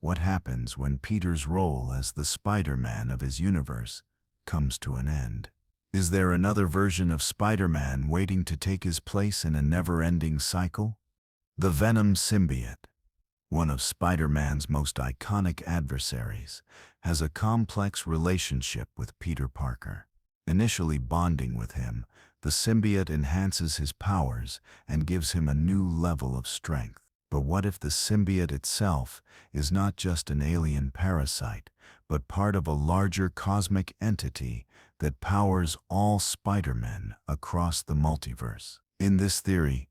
what happens when Peter's role as the Spider-Man of his universe comes to an end? Is there another version of Spider-Man waiting to take his place in a never-ending cycle? The Venom symbiote, one of Spider-Man's most iconic adversaries, has a complex relationship with Peter Parker. Initially bonding with him, the symbiote enhances his powers and gives him a new level of strength. But what if the symbiote itself is not just an alien parasite, but part of a larger cosmic entity that powers all Spider-Men across the multiverse? In this theory,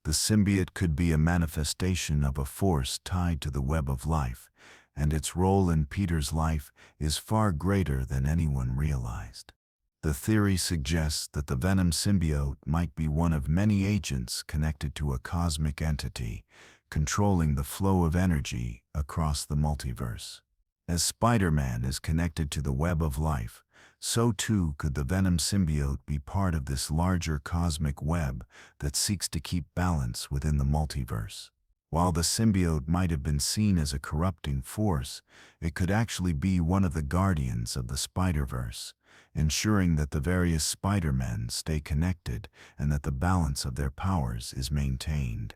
the symbiote could be a manifestation of a force tied to the web of life, and its role in Peter's life is far greater than anyone realized. The theory suggests that the Venom symbiote might be one of many agents connected to a cosmic entity, controlling the flow of energy across the multiverse. As Spider-Man is connected to the web of life, so too could the Venom symbiote be part of this larger cosmic web that seeks to keep balance within the multiverse. While the symbiote might have been seen as a corrupting force, it could actually be one of the guardians of the Spider-Verse, ensuring that the various Spider-Men stay connected and that the balance of their powers is maintained.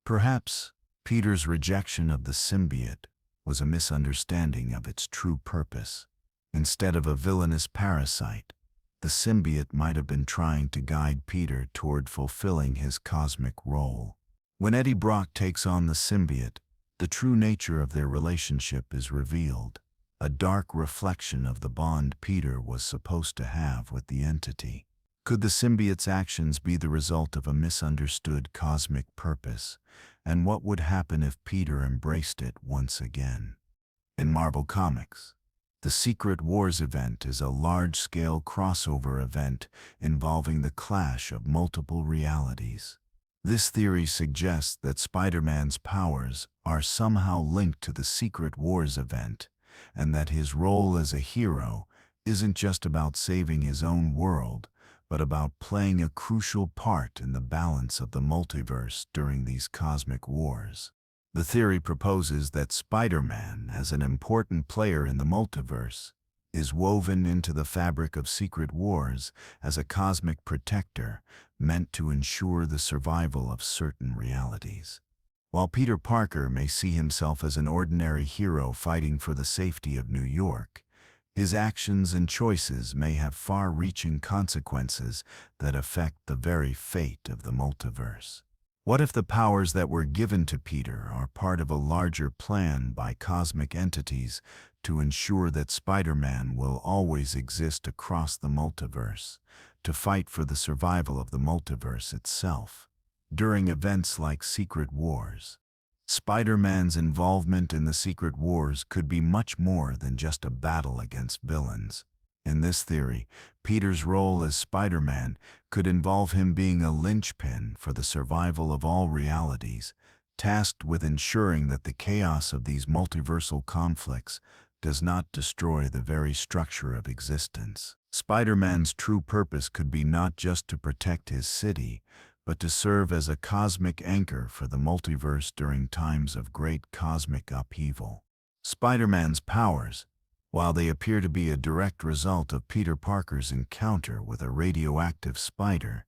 Perhaps Peter's rejection of the symbiote was a misunderstanding of its true purpose. Instead of a villainous parasite, the symbiote might have been trying to guide Peter toward fulfilling his cosmic role. When Eddie Brock takes on the symbiote, the true nature of their relationship is revealed, a dark reflection of the bond Peter was supposed to have with the entity. Could the symbiote's actions be the result of a misunderstood cosmic purpose? And what would happen if Peter embraced it once again? In Marvel Comics, the Secret Wars event is a large-scale crossover event involving the clash of multiple realities. This theory suggests that Spider-Man's powers are somehow linked to the Secret Wars event, and that his role as a hero isn't just about saving his own world, but about playing a crucial part in the balance of the multiverse during these cosmic wars. The theory proposes that Spider-Man, as an important player in the multiverse, is woven into the fabric of Secret Wars as a cosmic protector meant to ensure the survival of certain realities. While Peter Parker may see himself as an ordinary hero fighting for the safety of New York, his actions and choices may have far-reaching consequences that affect the very fate of the multiverse. What if the powers that were given to Peter are part of a larger plan by cosmic entities to ensure that Spider-Man will always exist across the multiverse, to fight for the survival of the multiverse itself? During events like Secret Wars, Spider-Man's involvement in the Secret Wars could be much more than just a battle against villains. In this theory, Peter's role as Spider-Man could involve him being a linchpin for the survival of all realities, tasked with ensuring that the chaos of these multiversal conflicts does not destroy the very structure of existence. Spider-Man's true purpose could be not just to protect his city, but to serve as a cosmic anchor for the multiverse during times of great cosmic upheaval. Spider-Man's powers, while they appear to be a direct result of Peter Parker's encounter with a radioactive spider,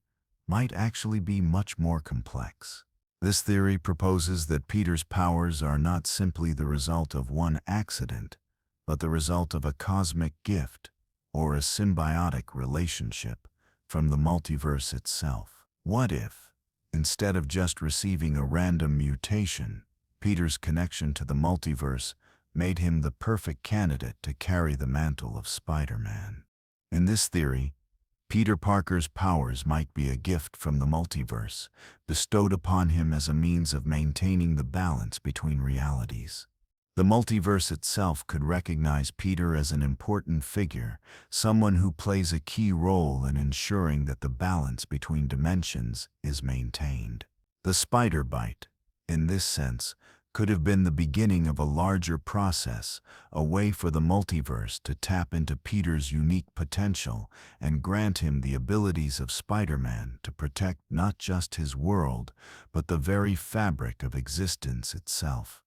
might actually be much more complex. This theory proposes that Peter's powers are not simply the result of one accident, but the result of a cosmic gift or a symbiotic relationship from the multiverse itself. What if, instead of just receiving a random mutation, Peter's connection to the multiverse made him the perfect candidate to carry the mantle of Spider-Man? In this theory, Peter Parker's powers might be a gift from the multiverse, bestowed upon him as a means of maintaining the balance between realities. The multiverse itself could recognize Peter as an important figure, someone who plays a key role in ensuring that the balance between dimensions is maintained. The spider bite, in this sense, could have been the beginning of a larger process, a way for the multiverse to tap into Peter's unique potential and grant him the abilities of Spider-Man to protect not just his world, but the very fabric of existence itself.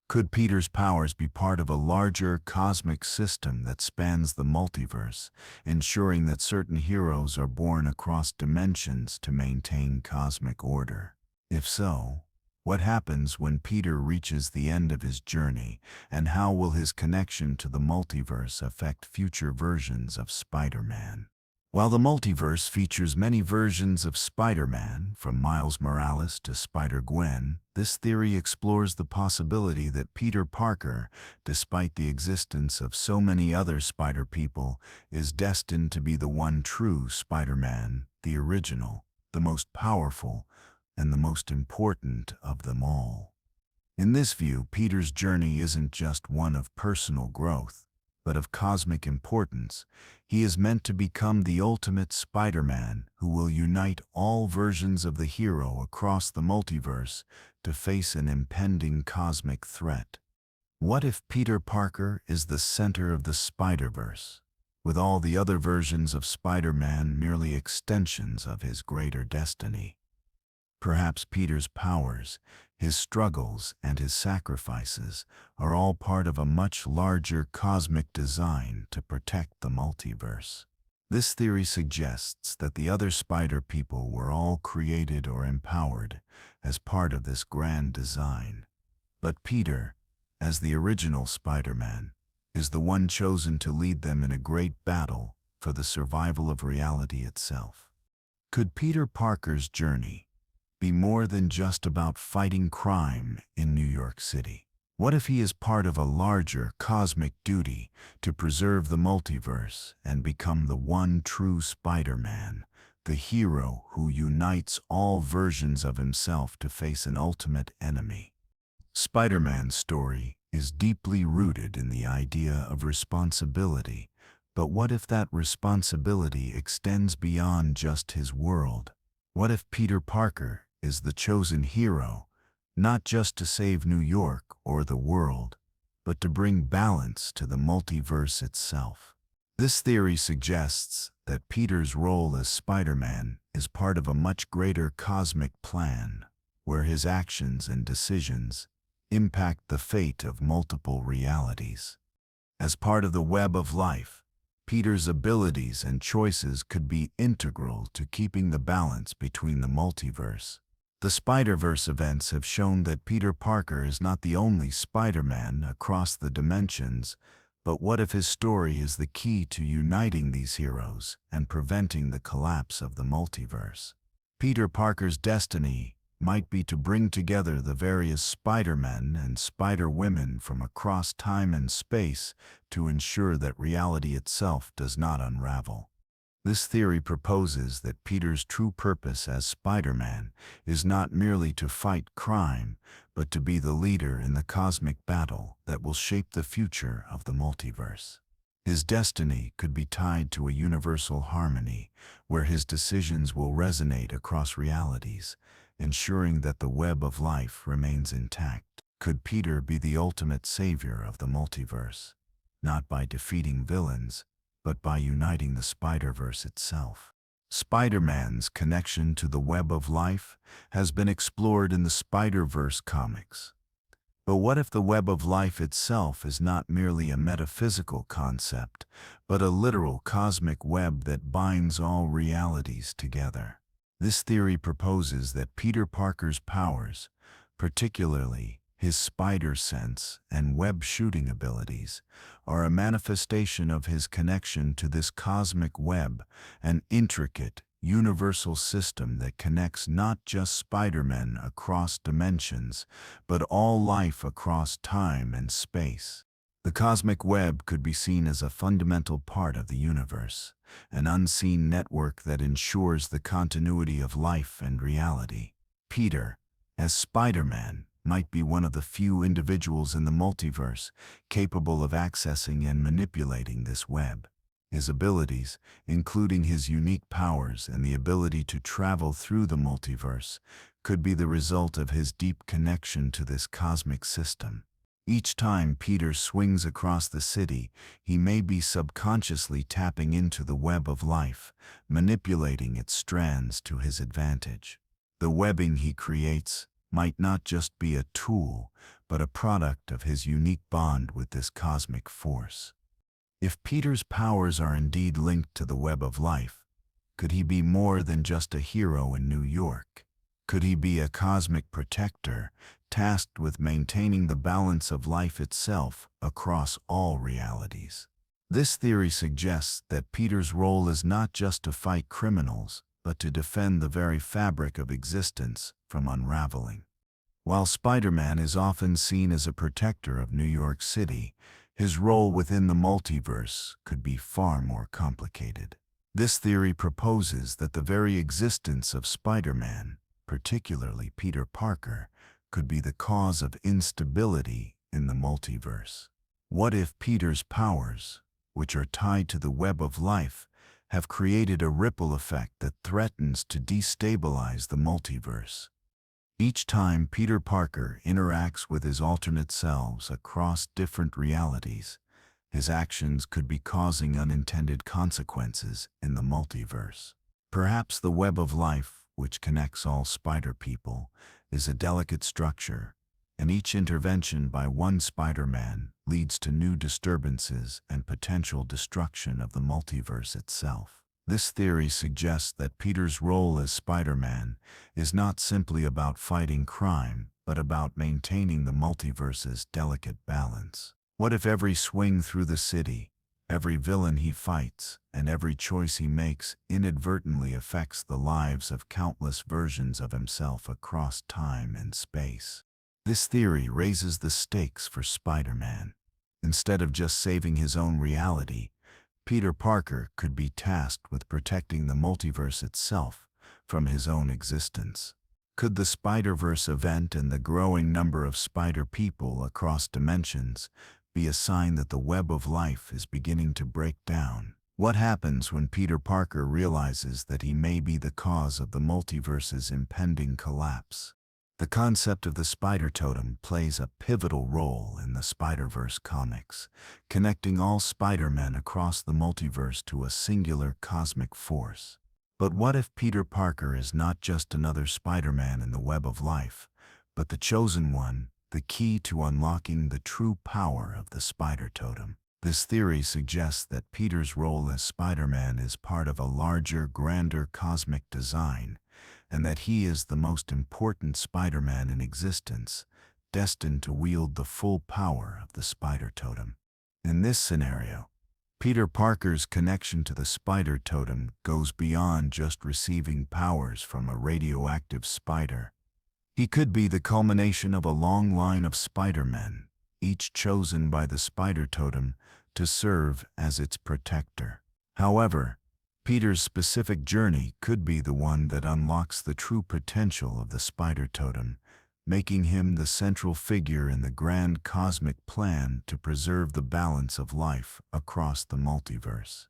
Could Peter's powers be part of a larger cosmic system that spans the multiverse, ensuring that certain heroes are born across dimensions to maintain cosmic order? If so, what happens when Peter reaches the end of his journey, and how will his connection to the multiverse affect future versions of Spider-Man? While the multiverse features many versions of Spider-Man, from Miles Morales to Spider-Gwen, this theory explores the possibility that Peter Parker, despite the existence of so many other Spider-People, is destined to be the one true Spider-Man, the original, the most powerful, and the most important of them all. In this view, Peter's journey isn't just one of personal growth, but of cosmic importance. He is meant to become the ultimate Spider-Man who will unite all versions of the hero across the multiverse to face an impending cosmic threat. What if Peter Parker is the center of the Spider-Verse, with all the other versions of Spider-Man merely extensions of his greater destiny? Perhaps Peter's powers, his struggles, and his sacrifices are all part of a much larger cosmic design to protect the multiverse. This theory suggests that the other Spider-People were all created or empowered as part of this grand design. But Peter, as the original Spider-Man, is the one chosen to lead them in a great battle for the survival of reality itself. Could Peter Parker's journey be more than just about fighting crime in New York City? What if he is part of a larger cosmic duty to preserve the multiverse and become the one true Spider-Man, the hero who unites all versions of himself to face an ultimate enemy? Spider-Man's story is deeply rooted in the idea of responsibility, but what if that responsibility extends beyond just his world? What if Peter Parker is the chosen hero, not just to save New York or the world, but to bring balance to the multiverse itself? This theory suggests that Peter's role as Spider-Man is part of a much greater cosmic plan, where his actions and decisions impact the fate of multiple realities. As part of the web of life, Peter's abilities and choices could be integral to keeping the balance between the multiverse. The Spider-Verse events have shown that Peter Parker is not the only Spider-Man across the dimensions, but what if his story is the key to uniting these heroes and preventing the collapse of the multiverse? Peter Parker's destiny might be to bring together the various Spider-Men and Spider-Women from across time and space to ensure that reality itself does not unravel. This theory proposes that Peter's true purpose as Spider-Man is not merely to fight crime, but to be the leader in the cosmic battle that will shape the future of the multiverse. His destiny could be tied to a universal harmony, where his decisions will resonate across realities, ensuring that the web of life remains intact. Could Peter be the ultimate savior of the multiverse, not by defeating villains, but by uniting the Spider-Verse itself? Spider-Man's connection to the web of life has been explored in the Spider-Verse comics. But what if the web of life itself is not merely a metaphysical concept, but a literal cosmic web that binds all realities together? This theory proposes that Peter Parker's powers, particularly his spider sense and web shooting abilities, are a manifestation of his connection to this cosmic web, an intricate, universal system that connects not just Spider-Men across dimensions, but all life across time and space. The cosmic web could be seen as a fundamental part of the universe, an unseen network that ensures the continuity of life and reality. Peter, as Spider-Man, might be one of the few individuals in the multiverse capable of accessing and manipulating this web. His abilities, including his unique powers and the ability to travel through the multiverse, could be the result of his deep connection to this cosmic system. Each time Peter swings across the city, he may be subconsciously tapping into the web of life, manipulating its strands to his advantage. The webbing he creates might not just be a tool, but a product of his unique bond with this cosmic force. If Peter's powers are indeed linked to the web of life, could he be more than just a hero in New York? Could he be a cosmic protector, tasked with maintaining the balance of life itself across all realities? This theory suggests that Peter's role is not just to fight criminals, but to defend the very fabric of existence from unraveling. While Spider-Man is often seen as a protector of New York City, his role within the multiverse could be far more complicated. This theory proposes that the very existence of Spider-Man, particularly Peter Parker, could be the cause of instability in the multiverse. What if Peter's powers, which are tied to the web of life, have created a ripple effect that threatens to destabilize the multiverse? Each time Peter Parker interacts with his alternate selves across different realities, his actions could be causing unintended consequences in the multiverse. Perhaps the web of life, which connects all spider people, is a delicate structure, and each intervention by one Spider-Man leads to new disturbances and potential destruction of the multiverse itself. This theory suggests that Peter's role as Spider-Man is not simply about fighting crime, but about maintaining the multiverse's delicate balance. What if every swing through the city, every villain he fights, and every choice he makes inadvertently affects the lives of countless versions of himself across time and space? This theory raises the stakes for Spider-Man. Instead of just saving his own reality, Peter Parker could be tasked with protecting the multiverse itself from his own existence. Could the Spider-Verse event and the growing number of spider people across dimensions be a sign that the web of life is beginning to break down? What happens when Peter Parker realizes that he may be the cause of the multiverse's impending collapse? The concept of the spider totem plays a pivotal role in the Spider-Verse comics, connecting all Spider-Men across the multiverse to a singular cosmic force. But what if Peter Parker is not just another Spider-Man in the web of life, but the chosen one, the key to unlocking the true power of the spider totem? This theory suggests that Peter's role as Spider-Man is part of a larger, grander cosmic design, and that he is the most important Spider-Man in existence, destined to wield the full power of the spider totem. In this scenario, Peter Parker's connection to the spider totem goes beyond just receiving powers from a radioactive spider. He could be the culmination of a long line of Spider-Men, each chosen by the spider totem to serve as its protector. However, Peter's specific journey could be the one that unlocks the true potential of the spider totem, making him the central figure in the grand cosmic plan to preserve the balance of life across the multiverse.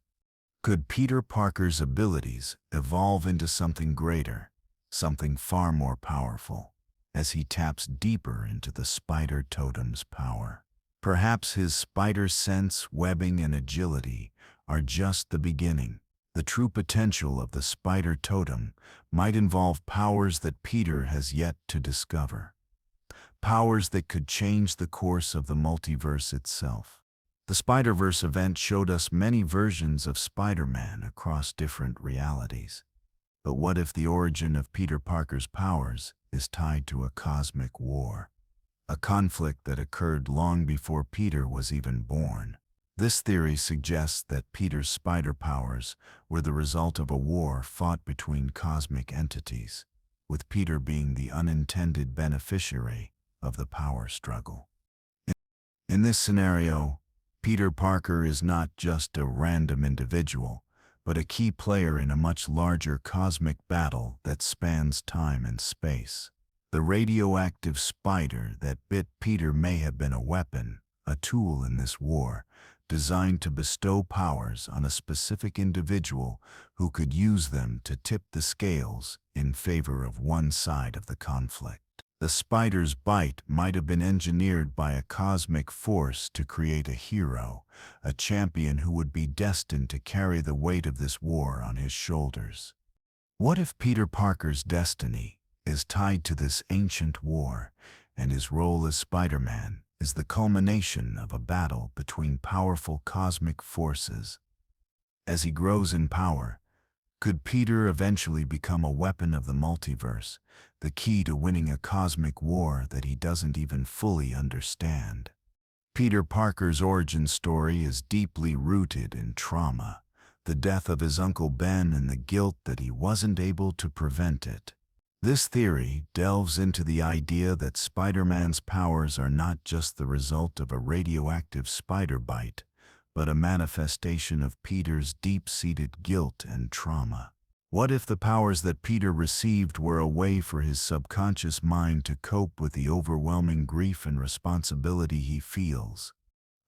Could Peter Parker's abilities evolve into something greater, something far more powerful, as he taps deeper into the spider totem's power? Perhaps his spider sense, webbing, and agility are just the beginning. The true potential of the spider totem might involve powers that Peter has yet to discover. Powers that could change the course of the multiverse itself. The Spider-Verse event showed us many versions of Spider-Man across different realities. But what if the origin of Peter Parker's powers is tied to a cosmic war? A conflict that occurred long before Peter was even born. This theory suggests that Peter's spider powers were the result of a war fought between cosmic entities, with Peter being the unintended beneficiary of the power struggle. In this scenario, Peter Parker is not just a random individual, but a key player in a much larger cosmic battle that spans time and space. The radioactive spider that bit Peter may have been a weapon, a tool in this war, designed to bestow powers on a specific individual who could use them to tip the scales in favor of one side of the conflict. The spider's bite might have been engineered by a cosmic force to create a hero, a champion who would be destined to carry the weight of this war on his shoulders. What if Peter Parker's destiny is tied to this ancient war, and his role as Spider-Man is the culmination of a battle between powerful cosmic forces? As he grows in power, could Peter eventually become a weapon of the multiverse, the key to winning a cosmic war that he doesn't even fully understand? Peter Parker's origin story is deeply rooted in trauma, the death of his Uncle Ben and the guilt that he wasn't able to prevent it. This theory delves into the idea that Spider-Man's powers are not just the result of a radioactive spider bite, but a manifestation of Peter's deep-seated guilt and trauma. What if the powers that Peter received were a way for his subconscious mind to cope with the overwhelming grief and responsibility he feels?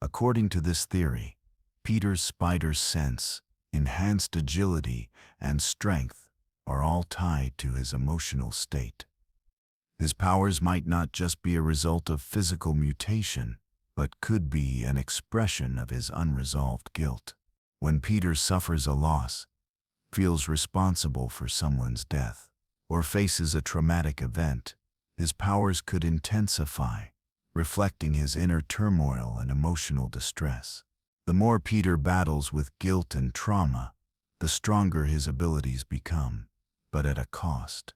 According to this theory, Peter's spider sense, enhanced agility, and strength are all tied to his emotional state. His powers might not just be a result of physical mutation, but could be an expression of his unresolved guilt. When Peter suffers a loss, feels responsible for someone's death, or faces a traumatic event, his powers could intensify, reflecting his inner turmoil and emotional distress. The more Peter battles with guilt and trauma, the stronger his abilities become, but at a cost.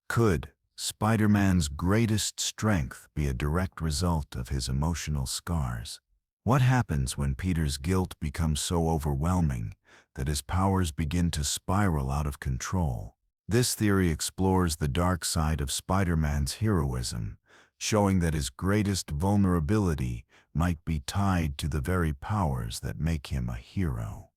Could Spider-Man's greatest strength be a direct result of his emotional scars? What happens when Peter's guilt becomes so overwhelming that his powers begin to spiral out of control? This theory explores the dark side of Spider-Man's heroism, showing that his greatest vulnerability might be tied to the very powers that make him a hero.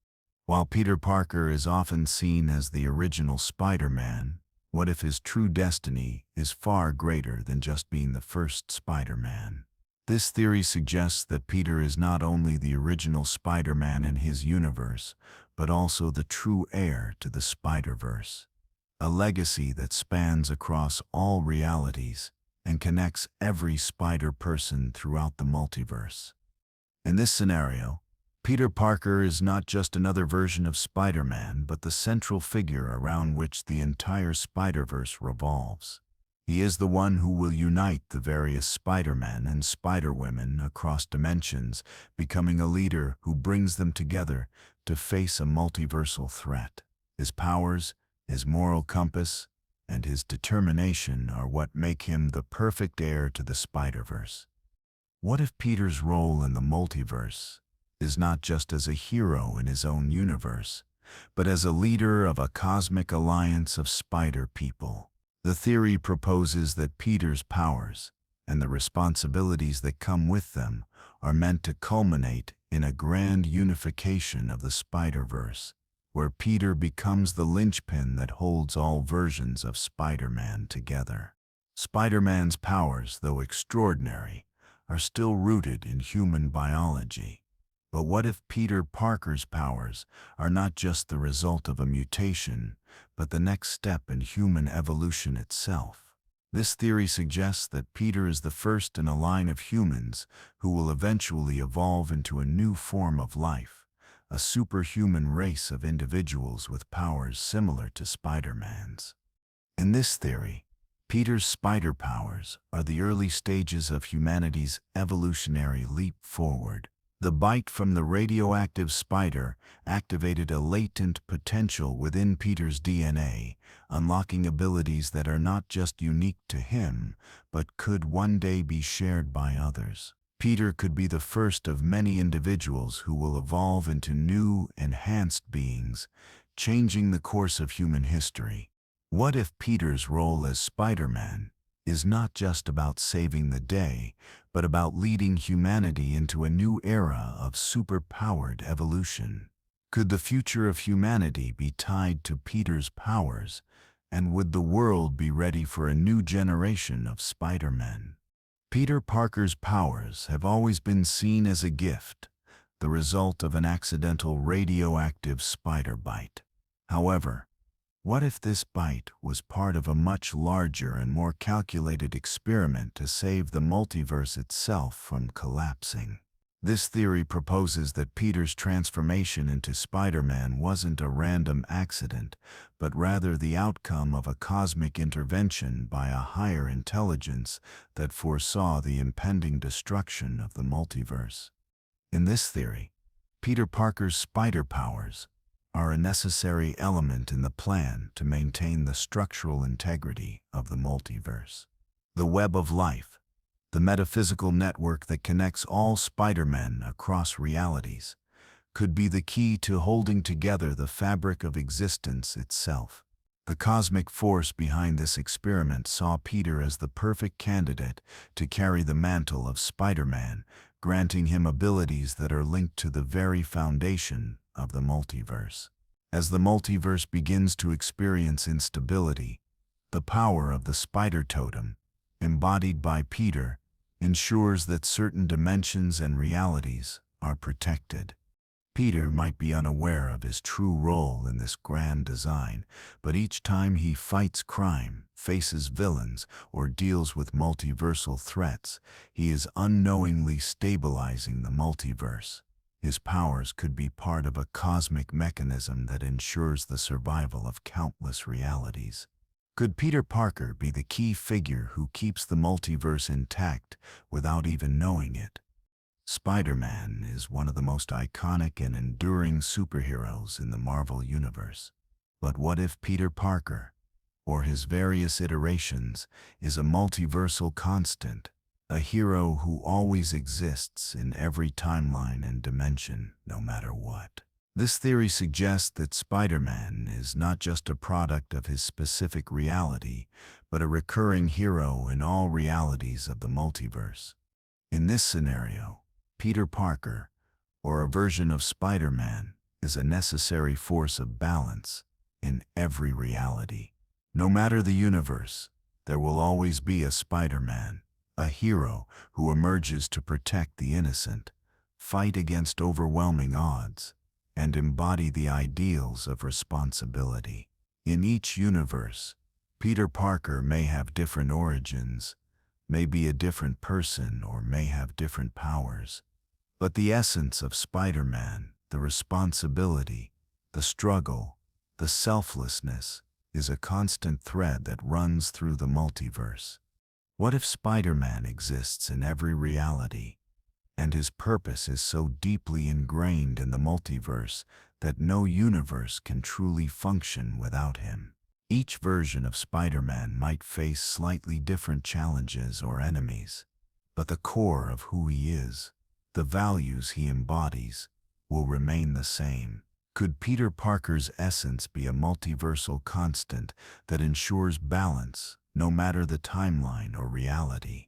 While Peter Parker is often seen as the original Spider-Man, what if his true destiny is far greater than just being the first Spider-Man? This theory suggests that Peter is not only the original Spider-Man in his universe, but also the true heir to the Spider-Verse, a legacy that spans across all realities and connects every spider person throughout the multiverse. In this scenario, Peter Parker is not just another version of Spider-Man, but the central figure around which the entire Spider-Verse revolves. He is the one who will unite the various Spider-Men and Spider-Women across dimensions, becoming a leader who brings them together to face a multiversal threat. His powers, his moral compass, and his determination are what make him the perfect heir to the Spider-Verse. What if Peter's role in the multiverse is not just as a hero in his own universe, but as a leader of a cosmic alliance of spider people? The theory proposes that Peter's powers and the responsibilities that come with them are meant to culminate in a grand unification of the Spider-Verse, where Peter becomes the linchpin that holds all versions of Spider-Man together. Spider-Man's powers, though extraordinary, are still rooted in human biology. But what if Peter Parker's powers are not just the result of a mutation, but the next step in human evolution itself? This theory suggests that Peter is the first in a line of humans who will eventually evolve into a new form of life, a superhuman race of individuals with powers similar to Spider-Man's. In this theory, Peter's spider powers are the early stages of humanity's evolutionary leap forward. The bite from the radioactive spider activated a latent potential within Peter's DNA, unlocking abilities that are not just unique to him, but could one day be shared by others. Peter could be the first of many individuals who will evolve into new, enhanced beings, changing the course of human history. What if Peter's role as Spider-Man is not just about saving the day, but about leading humanity into a new era of superpowered evolution? Could the future of humanity be tied to Peter's powers, and would the world be ready for a new generation of Spider-Men? Peter Parker's powers have always been seen as a gift, the result of an accidental radioactive spider bite. However, what if this bite was part of a much larger and more calculated experiment to save the multiverse itself from collapsing? This theory proposes that Peter's transformation into Spider-Man wasn't a random accident, but rather the outcome of a cosmic intervention by a higher intelligence that foresaw the impending destruction of the multiverse. In this theory, Peter Parker's spider powers are a necessary element in the plan to maintain the structural integrity of the multiverse. The web of life, the metaphysical network that connects all Spider-Men across realities, could be the key to holding together the fabric of existence itself. The cosmic force behind this experiment saw Peter as the perfect candidate to carry the mantle of Spider-Man, granting him abilities that are linked to the very foundation of the multiverse. As the multiverse begins to experience instability, the power of the spider totem, embodied by Peter, ensures that certain dimensions and realities are protected. Peter might be unaware of his true role in this grand design, but each time he fights crime, faces villains, or deals with multiversal threats, he is unknowingly stabilizing the multiverse. His powers could be part of a cosmic mechanism that ensures the survival of countless realities. Could Peter Parker be the key figure who keeps the multiverse intact without even knowing it? Spider-Man is one of the most iconic and enduring superheroes in the Marvel Universe. But what if Peter Parker, or his various iterations, is a multiversal constant, a hero who always exists in every timeline and dimension, no matter what? This theory suggests that Spider-Man is not just a product of his specific reality, but a recurring hero in all realities of the multiverse. In this scenario, Peter Parker, or a version of Spider-Man, is a necessary force of balance in every reality. No matter the universe, there will always be a Spider-Man, a hero who emerges to protect the innocent, fight against overwhelming odds, and embody the ideals of responsibility. In each universe, Peter Parker may have different origins, may be a different person, or may have different powers. But the essence of Spider-Man, the responsibility, the struggle, the selflessness, is a constant thread that runs through the multiverse. What if Spider-Man exists in every reality, and his purpose is so deeply ingrained in the multiverse that no universe can truly function without him? Each version of Spider-Man might face slightly different challenges or enemies, but the core of who he is, the values he embodies, will remain the same. Could Peter Parker's essence be a multiversal constant that ensures balance, no matter the timeline or reality?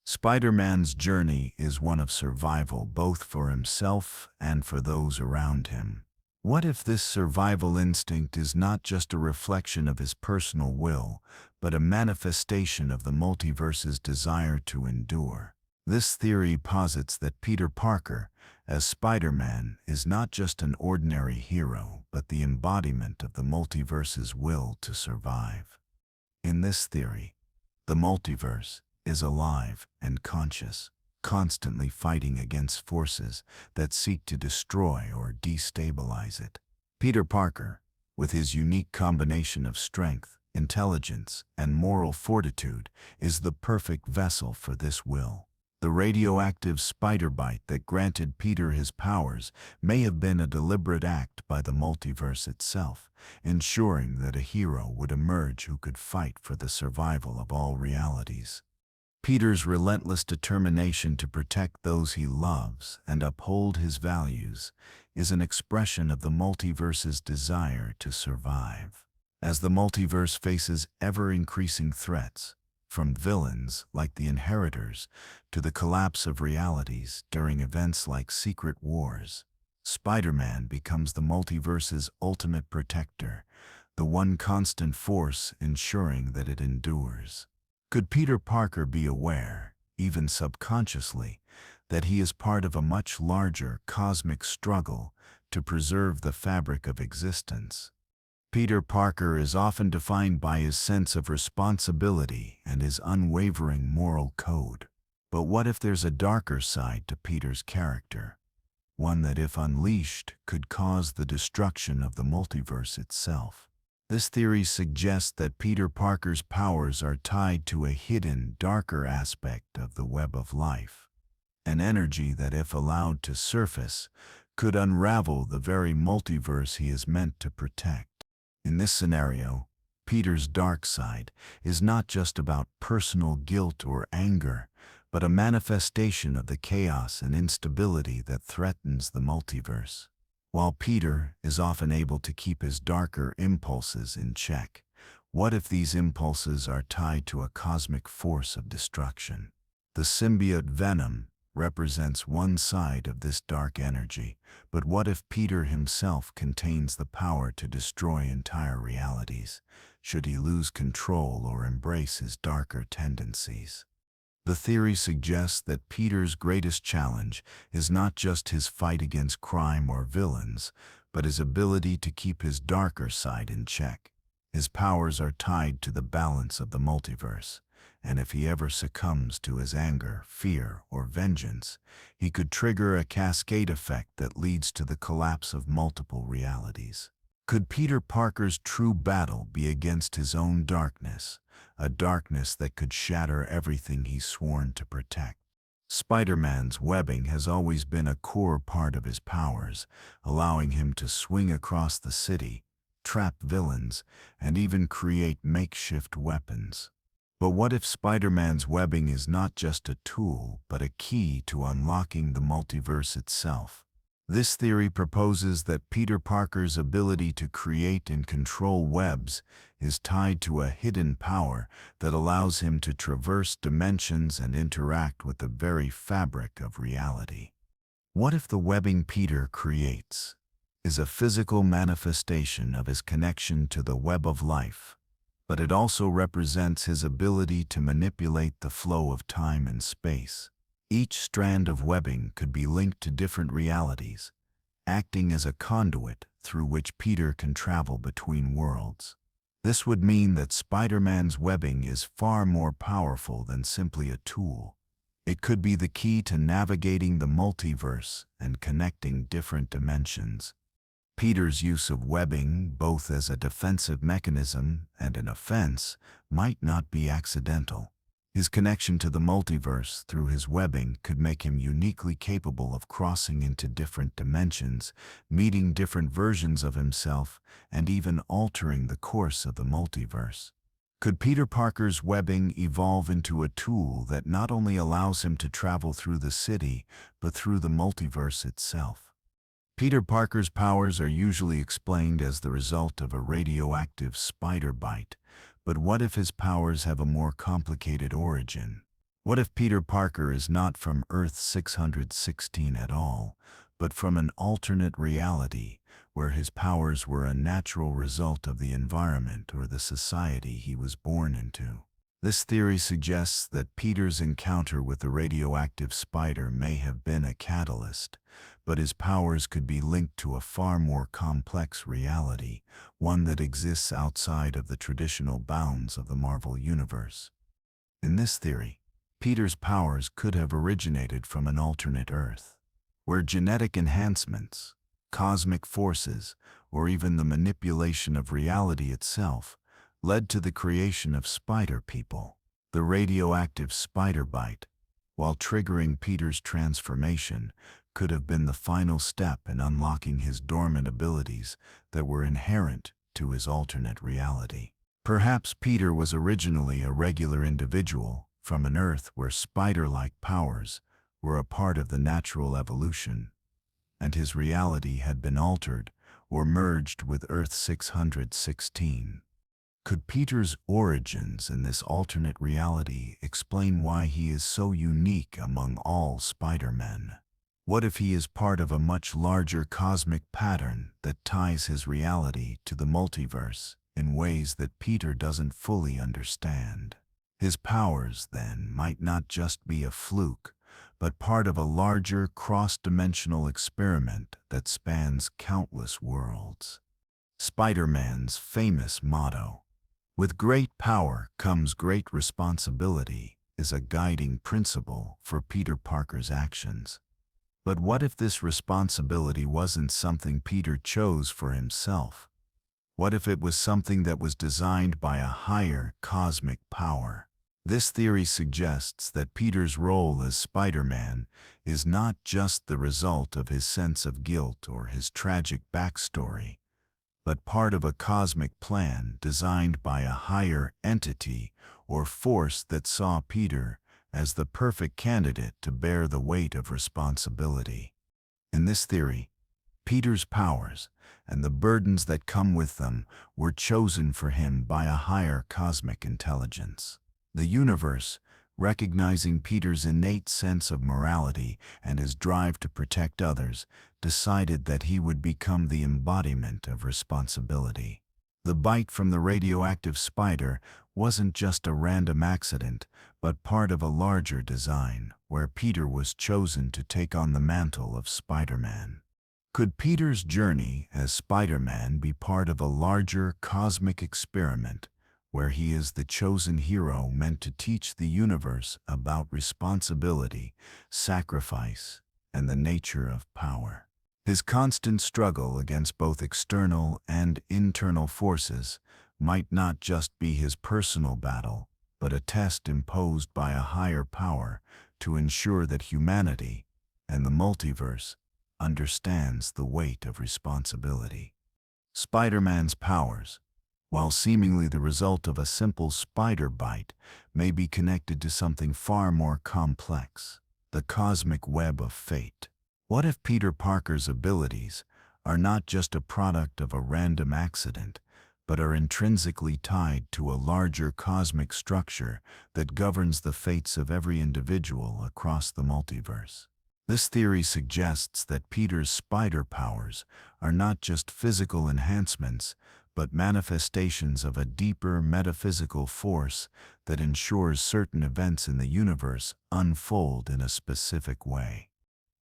Spider-Man's journey is one of survival both for himself and for those around him. What if this survival instinct is not just a reflection of his personal will, but a manifestation of the multiverse's desire to endure? This theory posits that Peter Parker, as Spider-Man, is not just an ordinary hero, but the embodiment of the multiverse's will to survive. In this theory, the multiverse is alive and conscious, constantly fighting against forces that seek to destroy or destabilize it. Peter Parker, with his unique combination of strength, intelligence, and moral fortitude, is the perfect vessel for this will. The radioactive spider bite that granted Peter his powers may have been a deliberate act by the multiverse itself, ensuring that a hero would emerge who could fight for the survival of all realities. Peter's relentless determination to protect those he loves and uphold his values is an expression of the multiverse's desire to survive. As the multiverse faces ever-increasing threats, from villains like the Inheritors to the collapse of realities during events like Secret Wars, Spider-Man becomes the multiverse's ultimate protector, the one constant force ensuring that it endures. Could Peter Parker be aware, even subconsciously, that he is part of a much larger cosmic struggle to preserve the fabric of existence? Peter Parker is often defined by his sense of responsibility and his unwavering moral code. But what if there's a darker side to Peter's character? One that, if unleashed, could cause the destruction of the multiverse itself. This theory suggests that Peter Parker's powers are tied to a hidden, darker aspect of the web of life, an energy that, if allowed to surface, could unravel the very multiverse he is meant to protect. In this scenario, Peter's dark side is not just about personal guilt or anger, but a manifestation of the chaos and instability that threatens the multiverse. While Peter is often able to keep his darker impulses in check, what if these impulses are tied to a cosmic force of destruction? The symbiote Venom represents one side of this dark energy, but what if Peter himself contains the power to destroy entire realities, should he lose control or embrace his darker tendencies? The theory suggests that Peter's greatest challenge is not just his fight against crime or villains, but his ability to keep his darker side in check. His powers are tied to the balance of the multiverse, and if he ever succumbs to his anger, fear, or vengeance, he could trigger a cascade effect that leads to the collapse of multiple realities. Could Peter Parker's true battle be against his own darkness, a darkness that could shatter everything he's sworn to protect? Spider-Man's webbing has always been a core part of his powers, allowing him to swing across the city, trap villains, and even create makeshift weapons. But what if Spider-Man's webbing is not just a tool, but a key to unlocking the multiverse itself? This theory proposes that Peter Parker's ability to create and control webs is tied to a hidden power that allows him to traverse dimensions and interact with the very fabric of reality. What if the webbing Peter creates is a physical manifestation of his connection to the web of life, but it also represents his ability to manipulate the flow of time and space? Each strand of webbing could be linked to different realities, acting as a conduit through which Peter can travel between worlds. This would mean that Spider-Man's webbing is far more powerful than simply a tool. It could be the key to navigating the multiverse and connecting different dimensions. Peter's use of webbing, both as a defensive mechanism and an offense, might not be accidental. His connection to the multiverse through his webbing could make him uniquely capable of crossing into different dimensions, meeting different versions of himself, and even altering the course of the multiverse. Could Peter Parker's webbing evolve into a tool that not only allows him to travel through the city, but through the multiverse itself? Peter Parker's powers are usually explained as the result of a radioactive spider bite, but what if his powers have a more complicated origin? What if Peter Parker is not from Earth 616 at all, but from an alternate reality where his powers were a natural result of the environment or the society he was born into? This theory suggests that Peter's encounter with the radioactive spider may have been a catalyst, but his powers could be linked to a far more complex reality, one that exists outside of the traditional bounds of the Marvel Universe. In this theory, Peter's powers could have originated from an alternate Earth, where genetic enhancements, cosmic forces, or even the manipulation of reality itself led to the creation of spider people. The radioactive spider bite, while triggering Peter's transformation, could have been the final step in unlocking his dormant abilities that were inherent to his alternate reality. Perhaps Peter was originally a regular individual from an Earth where spider-like powers were a part of the natural evolution, and his reality had been altered or merged with Earth 616. Could Peter's origins in this alternate reality explain why he is so unique among all Spider-Men? What if he is part of a much larger cosmic pattern that ties his reality to the multiverse in ways that Peter doesn't fully understand? His powers, then, might not just be a fluke, but part of a larger cross-dimensional experiment that spans countless worlds. Spider-Man's famous motto, "With great power comes great responsibility," is a guiding principle for Peter Parker's actions. But what if this responsibility wasn't something Peter chose for himself? What if it was something that was designed by a higher cosmic power? This theory suggests that Peter's role as Spider-Man is not just the result of his sense of guilt or his tragic backstory, but part of a cosmic plan designed by a higher entity or force that saw Peter as the perfect candidate to bear the weight of responsibility. In this theory, Peter's powers and the burdens that come with them were chosen for him by a higher cosmic intelligence. The universe, recognizing Peter's innate sense of morality and his drive to protect others, decided that he would become the embodiment of responsibility. The bite from the radioactive spider wasn't just a random accident, but part of a larger design, where Peter was chosen to take on the mantle of Spider-Man. Could Peter's journey as Spider-Man be part of a larger cosmic experiment, where he is the chosen hero meant to teach the universe about responsibility, sacrifice, and the nature of power? His constant struggle against both external and internal forces might not just be his personal battle, but a test imposed by a higher power to ensure that humanity and the multiverse understands the weight of responsibility. Spider-Man's powers, while seemingly the result of a simple spider bite, may be connected to something far more complex: the cosmic web of fate. What if Peter Parker's abilities are not just a product of a random accident, but are intrinsically tied to a larger cosmic structure that governs the fates of every individual across the multiverse? This theory suggests that Peter's spider powers are not just physical enhancements, but manifestations of a deeper metaphysical force that ensures certain events in the universe unfold in a specific way.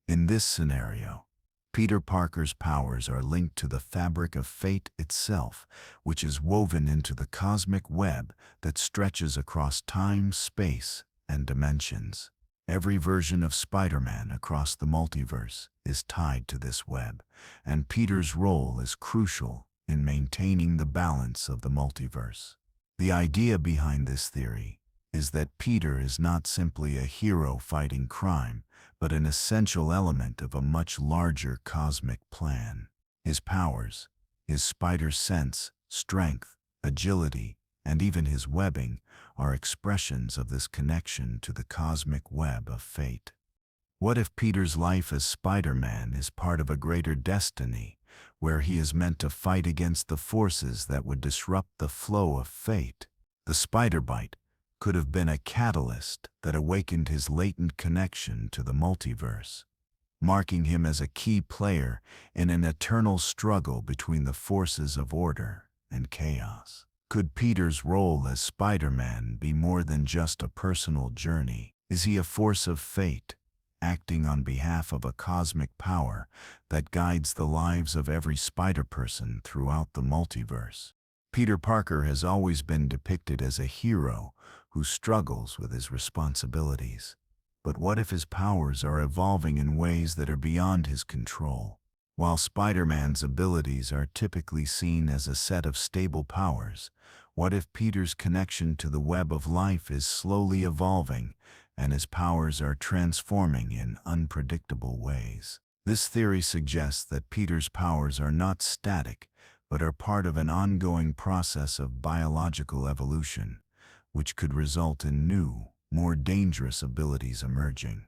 In this scenario, Peter Parker's powers are linked to the fabric of fate itself, which is woven into the cosmic web that stretches across time, space, and dimensions. Every version of Spider-Man across the multiverse is tied to this web, and Peter's role is crucial in maintaining the balance of the multiverse. The idea behind this theory is that Peter is not simply a hero fighting crime, but an essential element of a much larger cosmic plan. His powers, his spider sense, strength, agility, and even his webbing are expressions of this connection to the cosmic web of fate. What if Peter's life as Spider-Man is part of a greater destiny, where he is meant to fight against the forces that would disrupt the flow of fate? The spider bite could have been a catalyst that awakened his latent connection to the multiverse, marking him as a key player in an eternal struggle between the forces of order and chaos. Could Peter's role as Spider-Man be more than just a personal journey? Is he a force of fate, acting on behalf of a cosmic power that guides the lives of every Spider-Person throughout the multiverse? Peter Parker has always been depicted as a hero who struggles with his responsibilities. But what if his powers are evolving in ways that are beyond his control? While Spider-Man's abilities are typically seen as a set of stable powers, what if Peter's connection to the web of life is slowly evolving and his powers are transforming in unpredictable ways? This theory suggests that Peter's powers are not static, but are part of an ongoing process of biological evolution, which could result in new, more dangerous abilities emerging.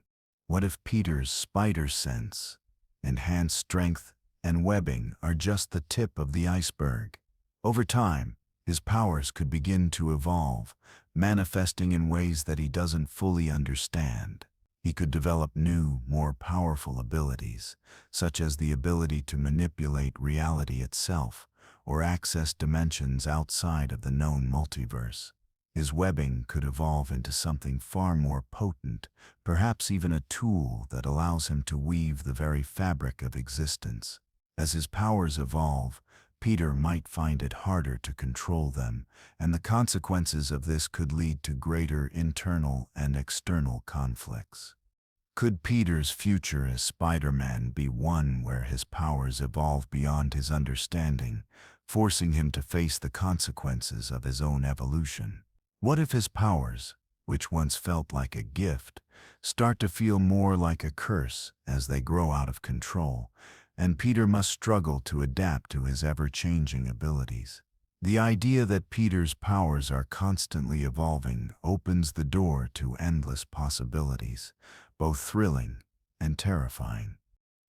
What if Peter's spider sense, enhanced strength, and webbing are just the tip of the iceberg? Over time, his powers could begin to evolve, manifesting in ways that he doesn't fully understand. He could develop new, more powerful abilities, such as the ability to manipulate reality itself or access dimensions outside of the known multiverse. His webbing could evolve into something far more potent, perhaps even a tool that allows him to weave the very fabric of existence. As his powers evolve, Peter might find it harder to control them, and the consequences of this could lead to greater internal and external conflicts. Could Peter's future as Spider-Man be one where his powers evolve beyond his understanding, forcing him to face the consequences of his own evolution? What if his powers, which once felt like a gift, start to feel more like a curse as they grow out of control, and Peter must struggle to adapt to his ever-changing abilities? The idea that Peter's powers are constantly evolving opens the door to endless possibilities, both thrilling and terrifying.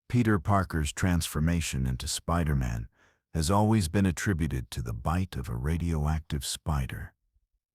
Peter Parker's transformation into Spider-Man has always been attributed to the bite of a radioactive spider.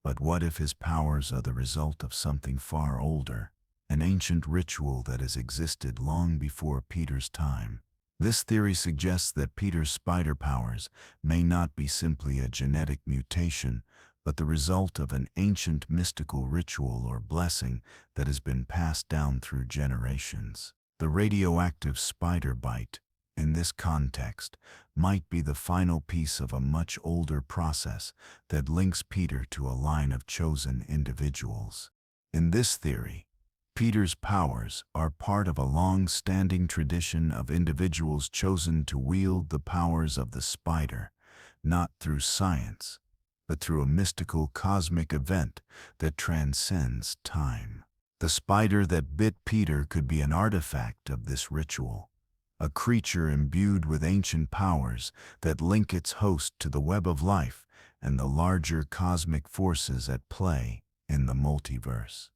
But what if his powers are the result of something far older, an ancient ritual that has existed long before Peter's time? This theory suggests that Peter's spider powers may not be simply a genetic mutation, but the result of an ancient mystical ritual or blessing that has been passed down through generations. The radioactive spider bite, in this context, might be the final piece of a much older process that links Peter to a line of chosen individuals. In this theory, Peter's powers are part of a long-standing tradition of individuals chosen to wield the powers of the spider, not through science, but through a mystical cosmic event that transcends time. The spider that bit Peter could be an artifact of this ritual, a creature imbued with ancient powers that link its host to the web of life and the larger cosmic forces at play in the multiverse.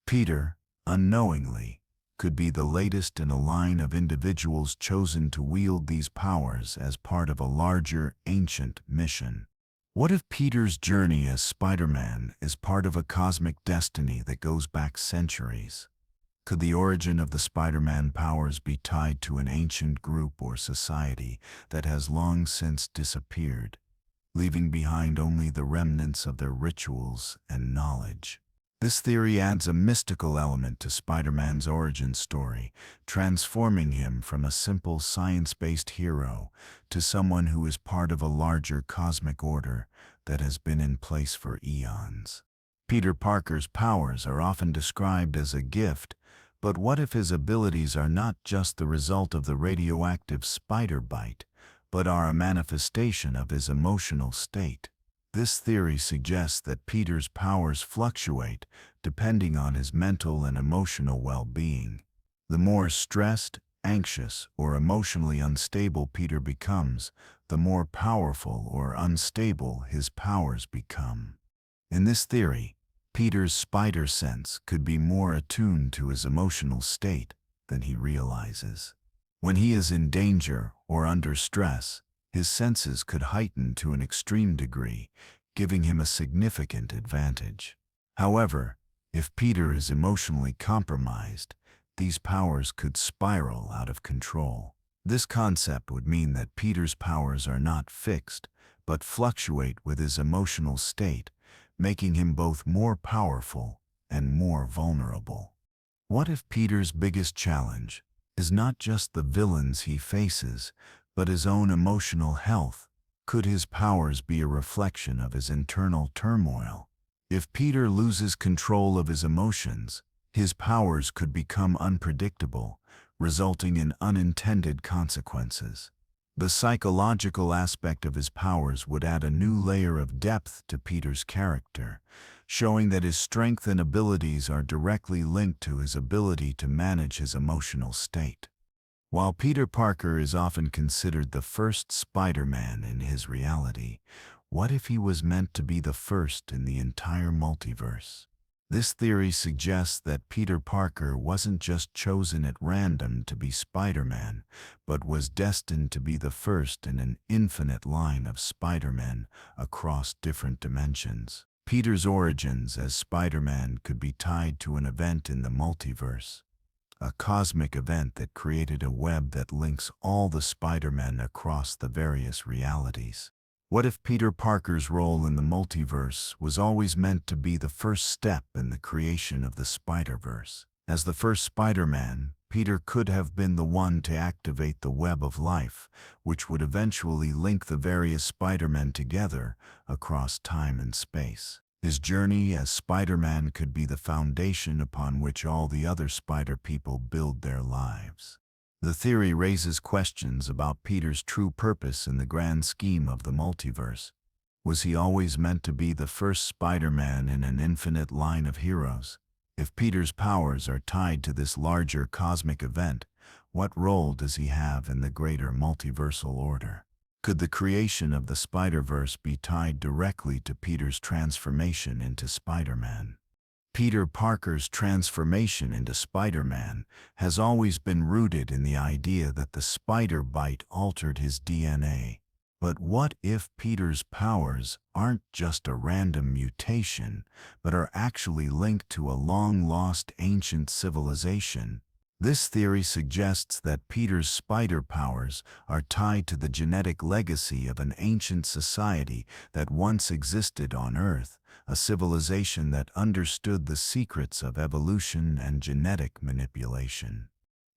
Peter, unknowingly, could be the latest in a line of individuals chosen to wield these powers as part of a larger, ancient mission. What if Peter's journey as Spider-Man is part of a cosmic destiny that goes back centuries? Could the origin of the Spider-Man powers be tied to an ancient group or society that has long since disappeared, leaving behind only the remnants of their rituals and knowledge? This theory adds a mystical element to Spider-Man's origin story, transforming him from a simple science-based hero to someone who is part of a larger cosmic order that has been in place for eons. Peter Parker's powers are often described as a gift, but what if his abilities are not just the result of the radioactive spider bite, but are a manifestation of his emotional state? This theory suggests that Peter's powers fluctuate depending on his mental and emotional well-being. The more stressed, anxious, or emotionally unstable Peter becomes, the more powerful or unstable his powers become. In this theory, Peter's spider sense could be more attuned to his emotional state than he realizes. When he is in danger or under stress, his senses could heighten to an extreme degree, giving him a significant advantage. However, if Peter is emotionally compromised, these powers could spiral out of control. This concept would mean that Peter's powers are not fixed, but fluctuate with his emotional state, making him both more powerful and more vulnerable. What if Peter's biggest challenge is not just the villains he faces, but his own emotional health? Could his powers be a reflection of his internal turmoil? If Peter loses control of his emotions, his powers could become unpredictable, resulting in unintended consequences. The psychological aspect of his powers would add a new layer of depth to Peter's character, showing that his strength and abilities are directly linked to his ability to manage his emotional state. While Peter Parker is often considered the first Spider-Man in his reality, what if he was meant to be the first in the entire multiverse? This theory suggests that Peter Parker wasn't just chosen at random to be Spider-Man, but was destined to be the first in an infinite line of Spider-Men across different dimensions. Peter's origins as Spider-Man could be tied to an event in the multiverse, a cosmic event that created a web that links all the Spider-Men across the various realities. What if Peter Parker's role in the multiverse was always meant to be the first step in the creation of the Spider-Verse? As the first Spider-Man, Peter could have been the one to activate the web of life, which would eventually link the various Spider-Men together across time and space. His journey as Spider-Man could be the foundation upon which all the other Spider people build their lives. The theory raises questions about Peter's true purpose in the grand scheme of the multiverse. Was he always meant to be the first Spider-Man in an infinite line of heroes? If Peter's powers are tied to this larger cosmic event, what role does he have in the greater multiversal order? Could the creation of the Spider-Verse be tied directly to Peter's transformation into Spider-Man? Peter Parker's transformation into Spider-Man has always been rooted in the idea that the spider bite altered his DNA. But what if Peter's powers aren't just a random mutation, but are actually linked to a long-lost ancient civilization? This theory suggests that Peter's spider powers are tied to the genetic legacy of an ancient society that once existed on Earth, a civilization that understood the secrets of evolution and genetic manipulation.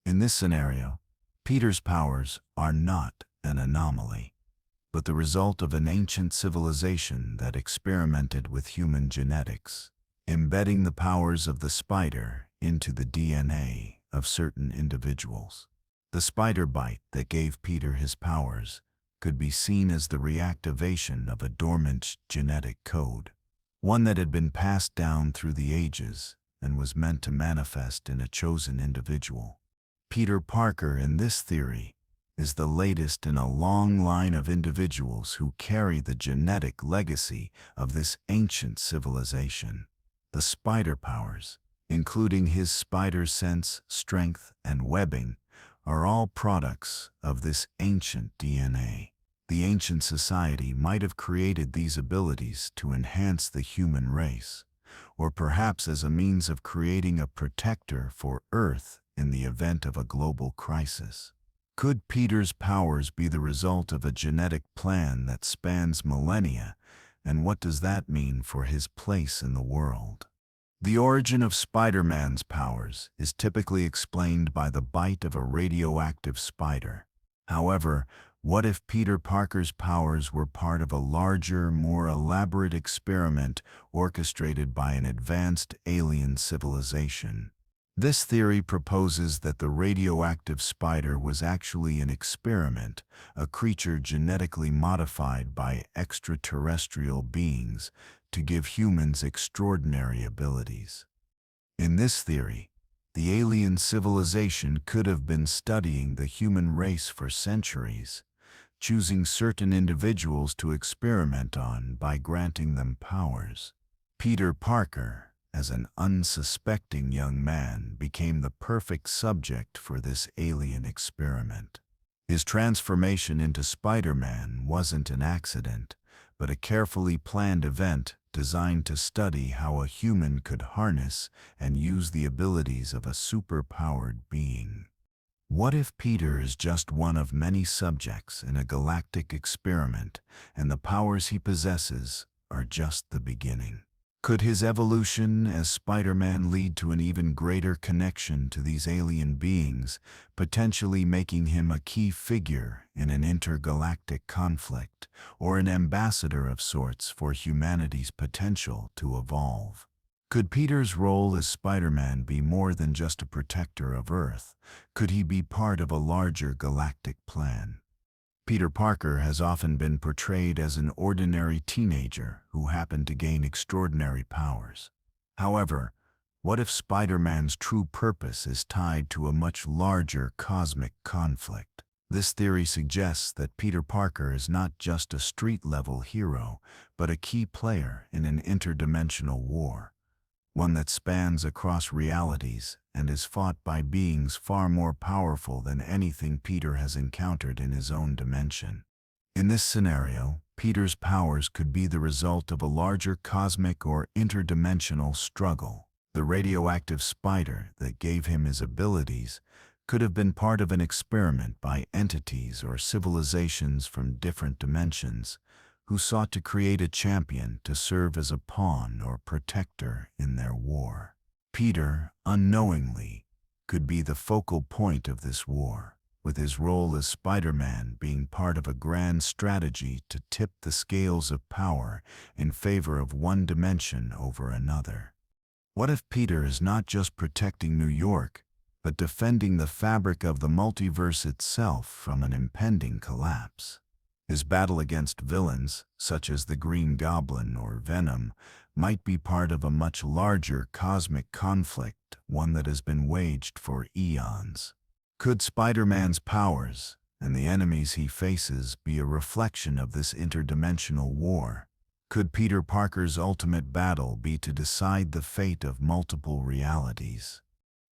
In this scenario, Peter's powers are not an anomaly, but the result of an ancient civilization that experimented with human genetics, embedding the powers of the spider into the DNA of certain individuals. The spider bite that gave Peter his powers could be seen as the reactivation of a dormant genetic code, one that had been passed down through the ages and was meant to manifest in a chosen individual. Peter Parker, in this theory, is the latest in a long line of individuals who carry the genetic legacy of this ancient civilization. The spider powers, including his spider sense, strength, and webbing, are all products of this ancient DNA. The ancient society might have created these abilities to enhance the human race, or perhaps as a means of creating a protector for Earth in the event of a global crisis. Could Peter's powers be the result of a genetic plan that spans millennia, and what does that mean for his place in the world? The origin of Spider-Man's powers is typically explained by the bite of a radioactive spider. However, what if Peter Parker's powers were part of a larger, more elaborate experiment orchestrated by an advanced alien civilization? This theory proposes that the radioactive spider was actually an experiment, a creature genetically modified by extraterrestrial beings to give humans extraordinary abilities. In this theory, the alien civilization could have been studying the human race for centuries, choosing certain individuals to experiment on by granting them powers. Peter Parker, as an unsuspecting young man, became the perfect subject for this alien experiment. His transformation into Spider-Man wasn't an accident, but a carefully planned event designed to study how a human could harness and use the abilities of a super-powered being. What if Peter is just one of many subjects in a galactic experiment, and the powers he possesses are just the beginning? Could his evolution as Spider-Man lead to an even greater connection to these alien beings, potentially making him a key figure in an intergalactic conflict, or an ambassador of sorts for humanity's potential to evolve? Could Peter's role as Spider-Man be more than just a protector of Earth? Could he be part of a larger galactic plan? Peter Parker has often been portrayed as an ordinary teenager who happened to gain extraordinary powers. However, what if Spider-Man's true purpose is tied to a much larger cosmic conflict? This theory suggests that Peter Parker is not just a street-level hero, but a key player in an interdimensional war, one that spans across realities and is fought by beings far more powerful than anything Peter has encountered in his own dimension. In this scenario, Peter's powers could be the result of a larger cosmic or interdimensional struggle. The radioactive spider that gave him his abilities could have been part of an experiment by entities or civilizations from different dimensions, who sought to create a champion to serve as a pawn or protector in their war. Peter, unknowingly, could be the focal point of this war, with his role as Spider-Man being part of a grand strategy to tip the scales of power in favor of one dimension over another. What if Peter is not just protecting New York, but defending the fabric of the multiverse itself from an impending collapse? His battle against villains, such as the Green Goblin or Venom, might be part of a much larger cosmic conflict, one that has been waged for eons. Could Spider-Man's powers and the enemies he faces be a reflection of this interdimensional war? Could Peter Parker's ultimate battle be to decide the fate of multiple realities?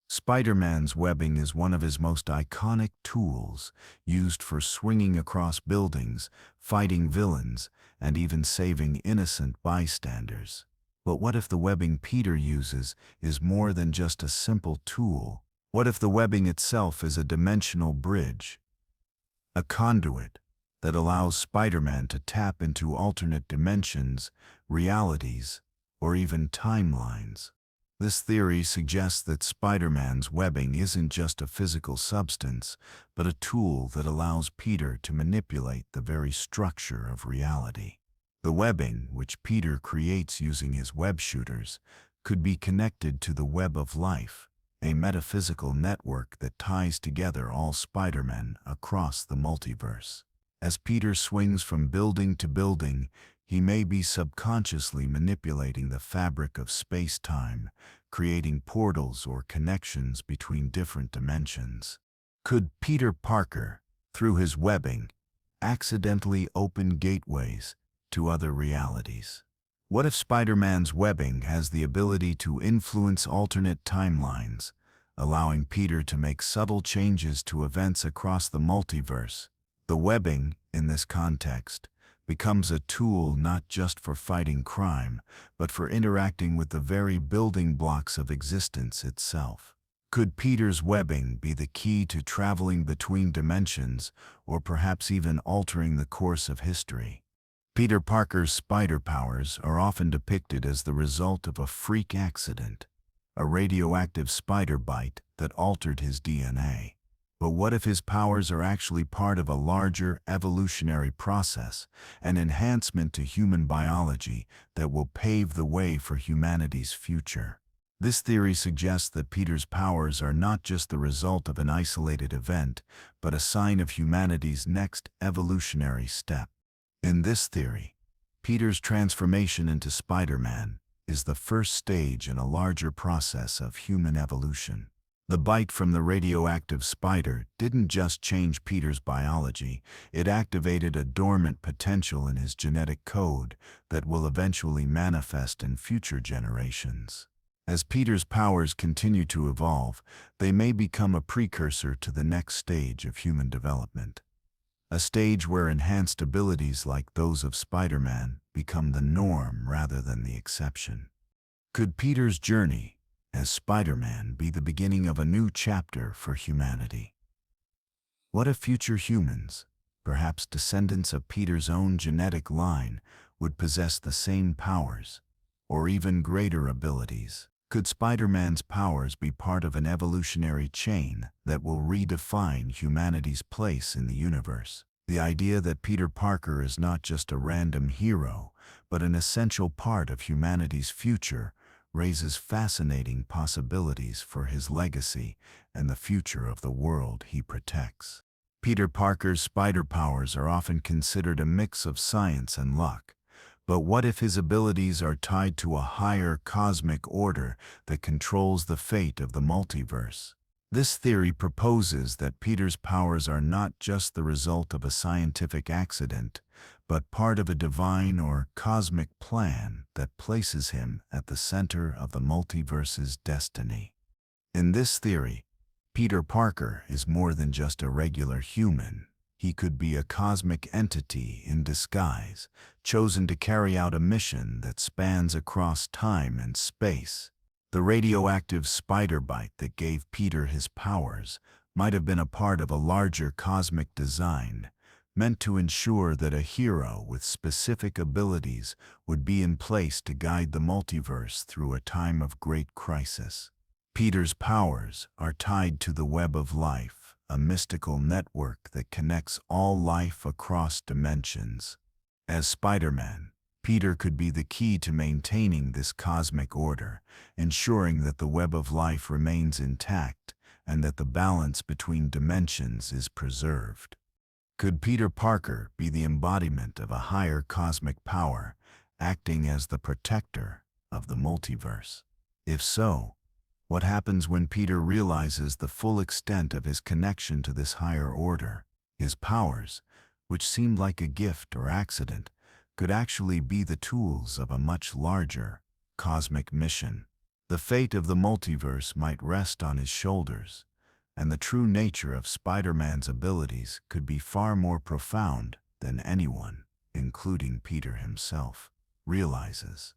Spider-Man's webbing is one of his most iconic tools, used for swinging across buildings, fighting villains, and even saving innocent bystanders. But what if the webbing Peter uses is more than just a simple tool? What if the webbing itself is a dimensional bridge, a conduit that allows Spider-Man to tap into alternate dimensions, realities, or even timelines? This theory suggests that Spider-Man's webbing isn't just a physical substance, but a tool that allows Peter to manipulate the very structure of reality. The webbing, which Peter creates using his web shooters, could be connected to the web of life, a metaphysical network that ties together all Spider-Men across the multiverse. As Peter swings from building to building, he may be subconsciously manipulating the fabric of space-time, creating portals or connections between different dimensions. Could Peter Parker, through his webbing, accidentally open gateways to other realities? What if Spider-Man's webbing has the ability to influence alternate timelines, allowing Peter to make subtle changes to events across the multiverse? The webbing, in this context, becomes a tool not just for fighting crime, but for interacting with the very building blocks of existence itself. Could Peter's webbing be the key to traveling between dimensions, or perhaps even altering the course of history? Peter Parker's spider powers are often depicted as the result of a freak accident, a radioactive spider bite that altered his DNA. But what if his powers are actually part of a larger evolutionary process, an enhancement to human biology that will pave the way for humanity's future? This theory suggests that Peter's powers are not just the result of an isolated event, but a sign of humanity's next evolutionary step. In this theory, Peter's transformation into Spider-Man is the first stage in a larger process of human evolution. The bite from the radioactive spider didn't just change Peter's biology, it activated a dormant potential in his genetic code that will eventually manifest in future generations. As Peter's powers continue to evolve, they may become a precursor to the next stage of human development. A stage where enhanced abilities like those of Spider-Man become the norm rather than the exception. Could Peter's journey as Spider-Man be the beginning of a new chapter for humanity? What if future humans, perhaps descendants of Peter's own genetic line, would possess the same powers, or even greater abilities? Could Spider-Man's powers be part of an evolutionary chain that will redefine humanity's place in the universe? The idea that Peter Parker is not just a random hero, but an essential part of humanity's future raises fascinating possibilities for his legacy and the future of the world he protects. Peter Parker's spider powers are often considered a mix of science and luck. But what if his abilities are tied to a higher cosmic order that controls the fate of the multiverse? This theory proposes that Peter's powers are not just the result of a scientific accident, but part of a divine or cosmic plan that places him at the center of the multiverse's destiny. In this theory, Peter Parker is more than just a regular human. He could be a cosmic entity in disguise, chosen to carry out a mission that spans across time and space. The radioactive spider bite that gave Peter his powers might have been a part of a larger cosmic design, meant to ensure that a hero with specific abilities would be in place to guide the multiverse through a time of great crisis. Peter's powers are tied to the web of life, a mystical network that connects all life across dimensions. As Spider-Man, Peter could be the key to maintaining this cosmic order, ensuring that the web of life remains intact and that the balance between dimensions is preserved. Could Peter Parker be the embodiment of a higher cosmic power, acting as the protector of the multiverse? If so, what happens when Peter realizes the full extent of his connection to this higher order? His powers, which seemed like a gift or accident, could actually be the tools of a much larger cosmic mission. The fate of the multiverse might rest on his shoulders, and the true nature of Spider-Man's abilities could be far more profound than anyone, including Peter himself, realizes.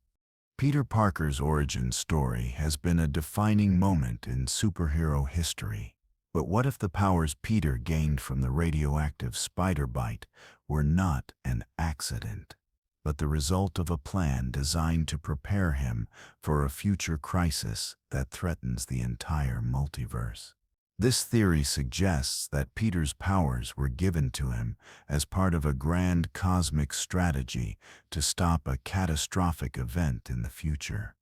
Peter Parker's origin story has been a defining moment in superhero history. But what if the powers Peter gained from the radioactive spider bite were not an accident, but the result of a plan designed to prepare him for a future crisis that threatens the entire multiverse? This theory suggests that Peter's powers were given to him as part of a grand cosmic strategy to stop a catastrophic event in the future.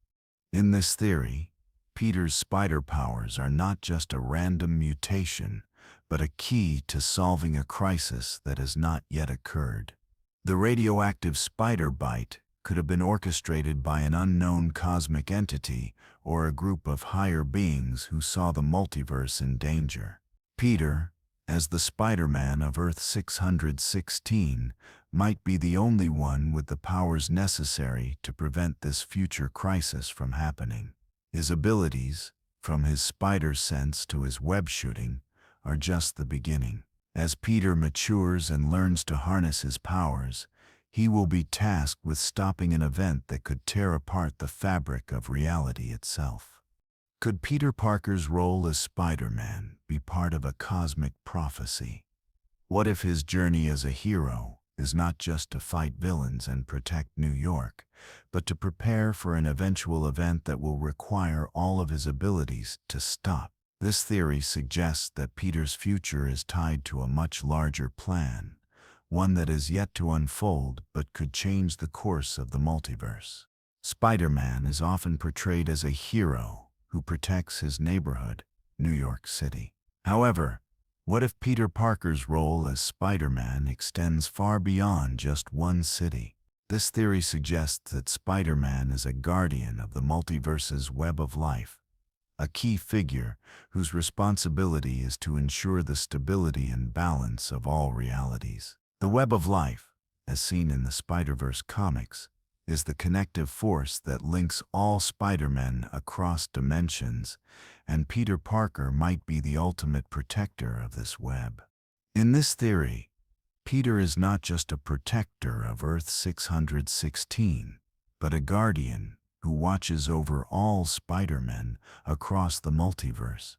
In this theory, Peter's spider powers are not just a random mutation, but a key to solving a crisis that has not yet occurred. The radioactive spider bite could have been orchestrated by an unknown cosmic entity or a group of higher beings who saw the multiverse in danger. Peter, as the Spider-Man of Earth 616, might be the only one with the powers necessary to prevent this future crisis from happening. His abilities, from his spider sense to his web shooting, are just the beginning. As Peter matures and learns to harness his powers, he will be tasked with stopping an event that could tear apart the fabric of reality itself. Could Peter Parker's role as Spider-Man be part of a cosmic prophecy? What if his journey as a hero is not just to fight villains and protect New York, but to prepare for an eventual event that will require all of his abilities to stop? This theory suggests that Peter's future is tied to a much larger plan, one that is yet to unfold but could change the course of the multiverse. Spider-Man is often portrayed as a hero who protects his neighborhood, New York City. However, what if Peter Parker's role as Spider-Man extends far beyond just one city? This theory suggests that Spider-Man is a guardian of the multiverse's web of life, a key figure whose responsibility is to ensure the stability and balance of all realities. The web of life, as seen in the Spider-Verse comics, is the connective force that links all Spider-Men across dimensions, and Peter Parker might be the ultimate protector of this web. In this theory, Peter is not just a protector of Earth 616, but a guardian who watches over all Spider-Men across the multiverse.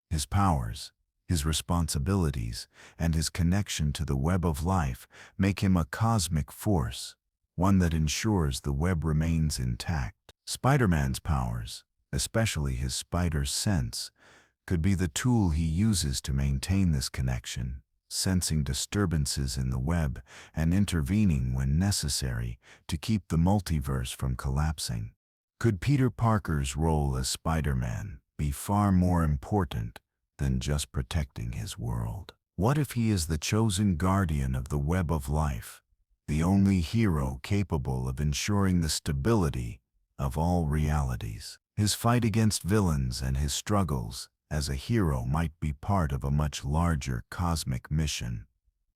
His powers, his responsibilities, and his connection to the web of life make him a cosmic force, one that ensures the web remains intact. Spider-Man's powers, especially his spider sense, could be the tool he uses to maintain this connection, sensing disturbances in the web and intervening when necessary to keep the multiverse from collapsing. Could Peter Parker's role as Spider-Man be far more important than just protecting his world? What if he is the chosen guardian of the web of life, the only hero capable of ensuring the stability of all realities? His fight against villains and his struggles as a hero might be part of a much larger cosmic mission,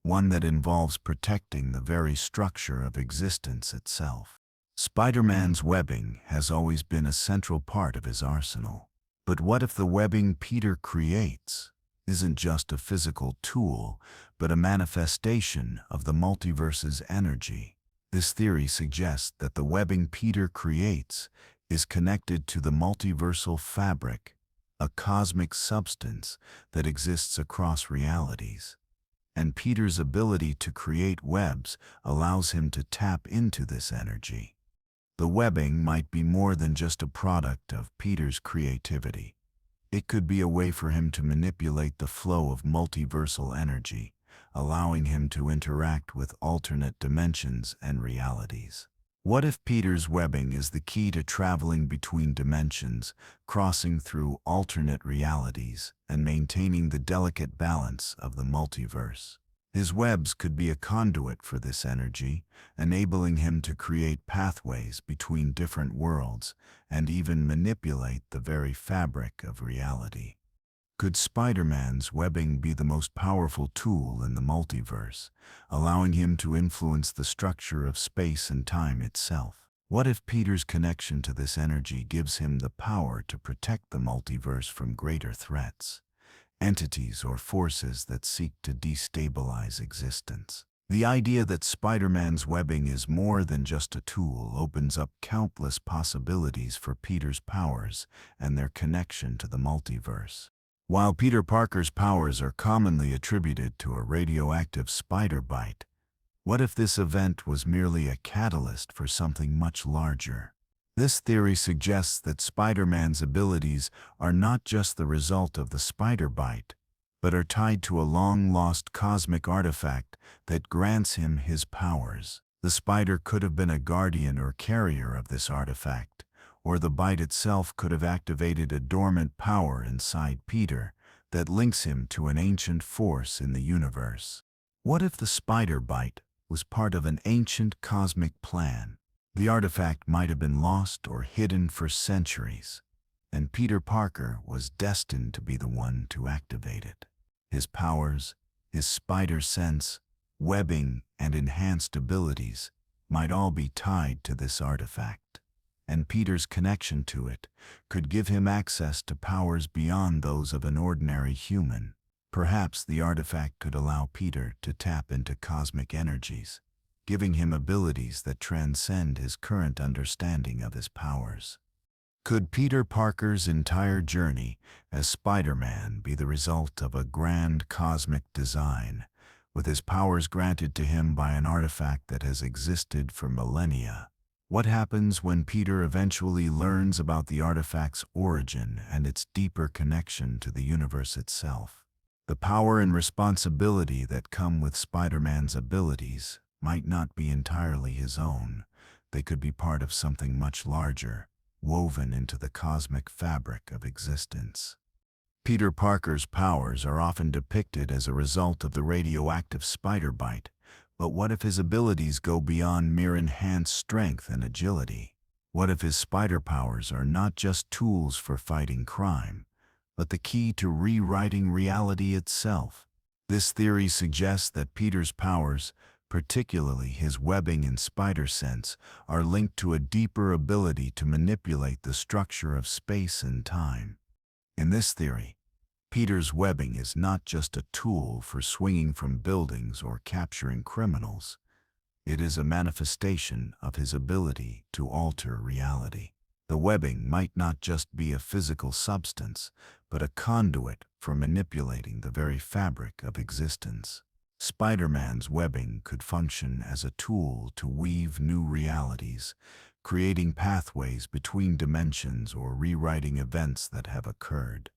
one that involves protecting the very structure of existence itself. Spider-Man's webbing has always been a central part of his arsenal. But what if the webbing Peter creates isn't just a physical tool, but a manifestation of the multiverse's energy? This theory suggests that the webbing Peter creates is connected to the multiversal fabric, a cosmic substance that exists across realities. And Peter's ability to create webs allows him to tap into this energy. The webbing might be more than just a product of Peter's creativity. It could be a way for him to manipulate the flow of multiversal energy, allowing him to interact with alternate dimensions and realities. What if Peter's webbing is the key to traveling between dimensions, crossing through alternate realities, and maintaining the delicate balance of the multiverse? His webs could be a conduit for this energy, enabling him to create pathways between different worlds and even manipulate the very fabric of reality. Could Spider-Man's webbing be the most powerful tool in the multiverse, allowing him to influence the structure of space and time itself? What if Peter's connection to this energy gives him the power to protect the multiverse from greater threats, entities or forces that seek to destabilize existence? The idea that Spider-Man's webbing is more than just a tool opens up countless possibilities for Peter's powers and their connection to the multiverse. While Peter Parker's powers are commonly attributed to a radioactive spider bite, what if this event was merely a catalyst for something much larger? This theory suggests that Spider-Man's abilities are not just the result of the spider bite, but are tied to a long-lost cosmic artifact that grants him his powers. The spider could have been a guardian or carrier of this artifact, or the bite itself could have activated a dormant power inside Peter that links him to an ancient force in the universe. What if the spider bite was part of an ancient cosmic plan? The artifact might have been lost or hidden for centuries, and Peter Parker was destined to be the one to activate it. His powers, his spider sense, webbing, and enhanced abilities might all be tied to this artifact, and Peter's connection to it could give him access to powers beyond those of an ordinary human. Perhaps the artifact could allow Peter to tap into cosmic energies, giving him abilities that transcend his current understanding of his powers. Could Peter Parker's entire journey as Spider-Man be the result of a grand cosmic design, with his powers granted to him by an artifact that has existed for millennia? What happens when Peter eventually learns about the artifact's origin and its deeper connection to the universe itself? The power and responsibility that come with Spider-Man's abilities might not be entirely his own. They could be part of something much larger, woven into the cosmic fabric of existence. Peter Parker's powers are often depicted as a result of the radioactive spider bite, but what if his abilities go beyond mere enhanced strength and agility? What if his spider powers are not just tools for fighting crime, but the key to rewriting reality itself? This theory suggests that Peter's powers, particularly his webbing and spider sense, are linked to a deeper ability to manipulate the structure of space and time. In this theory, Peter's webbing is not just a tool for swinging from buildings or capturing criminals. It is a manifestation of his ability to alter reality. The webbing might not just be a physical substance, but a conduit for manipulating the very fabric of existence. Spider-Man's webbing could function as a tool to weave new realities, creating pathways between dimensions or rewriting events that have occurred.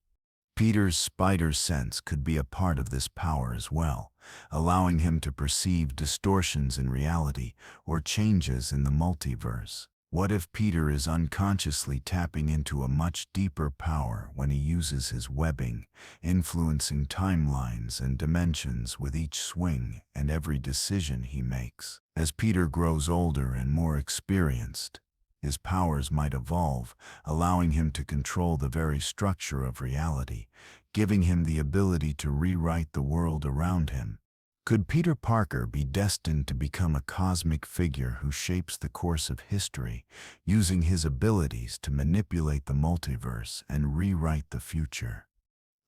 Peter's spider sense could be a part of this power as well, allowing him to perceive distortions in reality or changes in the multiverse. What if Peter is unconsciously tapping into a much deeper power when he uses his webbing, influencing timelines and dimensions with each swing and every decision he makes? As Peter grows older and more experienced, his powers might evolve, allowing him to control the very structure of reality, giving him the ability to rewrite the world around him. Could Peter Parker be destined to become a cosmic figure who shapes the course of history, using his abilities to manipulate the multiverse and rewrite the future?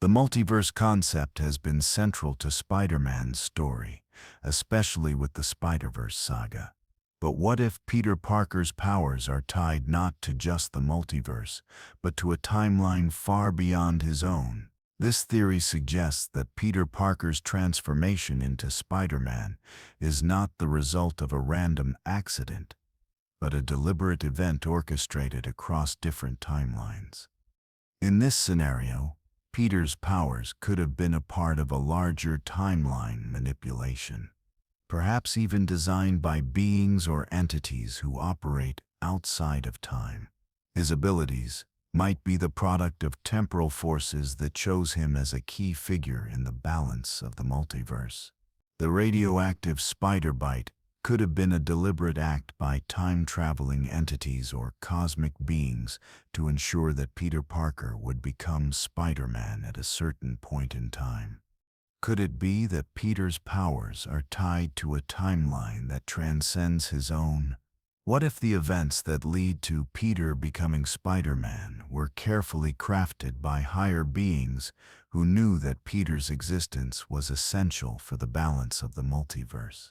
The multiverse concept has been central to Spider-Man's story, especially with the Spider-Verse saga. But what if Peter Parker's powers are tied not to just the multiverse, but to a timeline far beyond his own? This theory suggests that Peter Parker's transformation into Spider-Man is not the result of a random accident, but a deliberate event orchestrated across different timelines. In this scenario, Peter's powers could have been a part of a larger timeline manipulation, perhaps even designed by beings or entities who operate outside of time. His abilities might be the product of temporal forces that chose him as a key figure in the balance of the multiverse. The radioactive spider bite could have been a deliberate act by time-traveling entities or cosmic beings to ensure that Peter Parker would become Spider-Man at a certain point in time. Could it be that Peter's powers are tied to a timeline that transcends his own? What if the events that lead to Peter becoming Spider-Man were carefully crafted by higher beings who knew that Peter's existence was essential for the balance of the multiverse?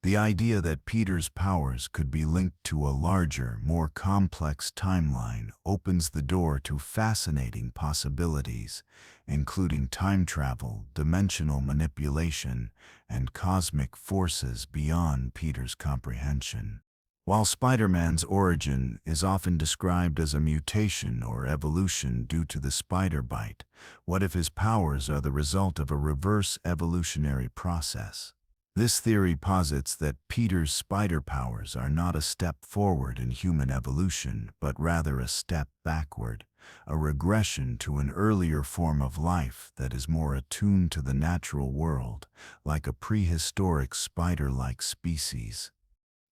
The idea that Peter's powers could be linked to a larger, more complex timeline opens the door to fascinating possibilities, including time travel, dimensional manipulation, and cosmic forces beyond Peter's comprehension. While Spider-Man's origin is often described as a mutation or evolution due to the spider bite, what if his powers are the result of a reverse evolutionary process? This theory posits that Peter's spider powers are not a step forward in human evolution, but rather a step backward, a regression to an earlier form of life that is more attuned to the natural world, like a prehistoric spider-like species.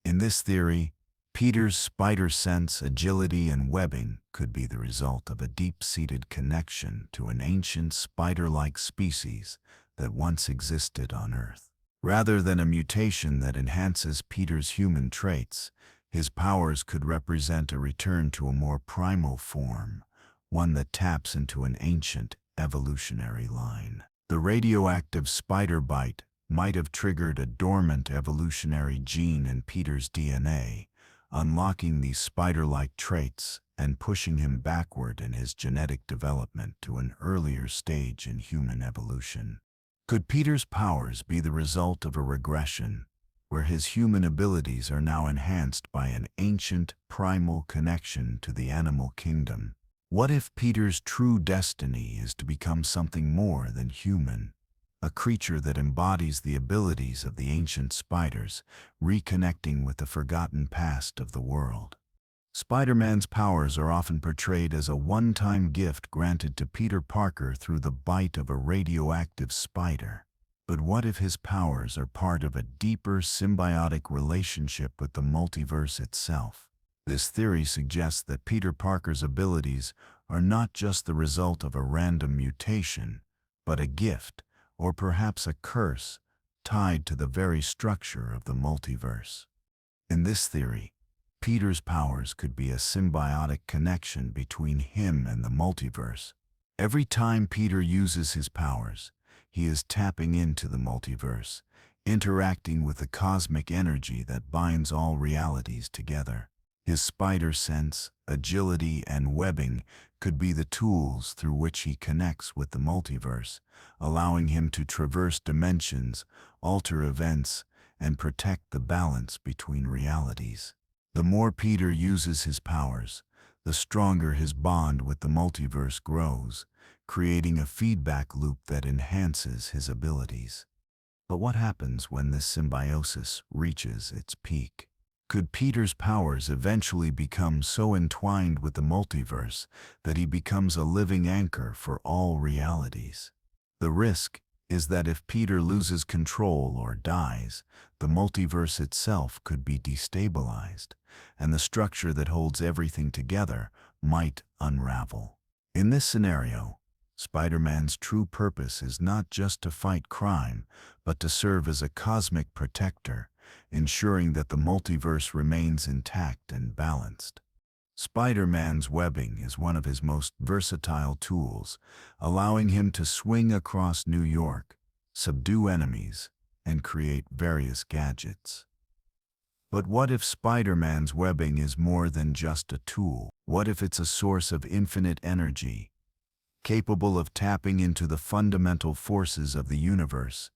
In this theory, Peter's spider sense, agility, and webbing could be the result of a deep-seated connection to an ancient spider-like species that once existed on Earth. Rather than a mutation that enhances Peter's human traits, his powers could represent a return to a more primal form, one that taps into an ancient evolutionary line. The radioactive spider bite might have triggered a dormant evolutionary gene in Peter's DNA, unlocking these spider-like traits and pushing him backward in his genetic development to an earlier stage in human evolution. Could Peter's powers be the result of a regression, where his human abilities are now enhanced by an ancient, primal connection to the animal kingdom? What if Peter's true destiny is to become something more than human, a creature that embodies the abilities of the ancient spiders, reconnecting with the forgotten past of the world? Spider-Man's powers are often portrayed as a one-time gift granted to Peter Parker through the bite of a radioactive spider. But what if his powers are part of a deeper symbiotic relationship with the multiverse itself? This theory suggests that Peter Parker's abilities are not just the result of a random mutation, but a gift, or perhaps a curse, tied to the very structure of the multiverse. In this theory, Peter's powers could be a symbiotic connection between him and the multiverse. Every time Peter uses his powers, he is tapping into the multiverse, interacting with the cosmic energy that binds all realities together. His spider sense, agility, and webbing could be the tools through which he connects with the multiverse, allowing him to traverse dimensions, alter events, and protect the balance between realities. The more Peter uses his powers, the stronger his bond with the multiverse grows, creating a feedback loop that enhances his abilities. But what happens when this symbiosis reaches its peak? Could Peter's powers eventually become so entwined with the multiverse that he becomes a living anchor for all realities? The risk is that if Peter loses control or dies, the multiverse itself could be destabilized, and the structure that holds everything together might unravel. In this scenario, Spider-Man's true purpose is not just to fight crime, but to serve as a cosmic protector, ensuring that the multiverse remains intact and balanced. Spider-Man's webbing is one of his most versatile tools, allowing him to swing across New York, subdue enemies, and create various gadgets. But what if Spider-Man's webbing is more than just a tool? What if it's a source of infinite energy, capable of tapping into the fundamental forces of the universe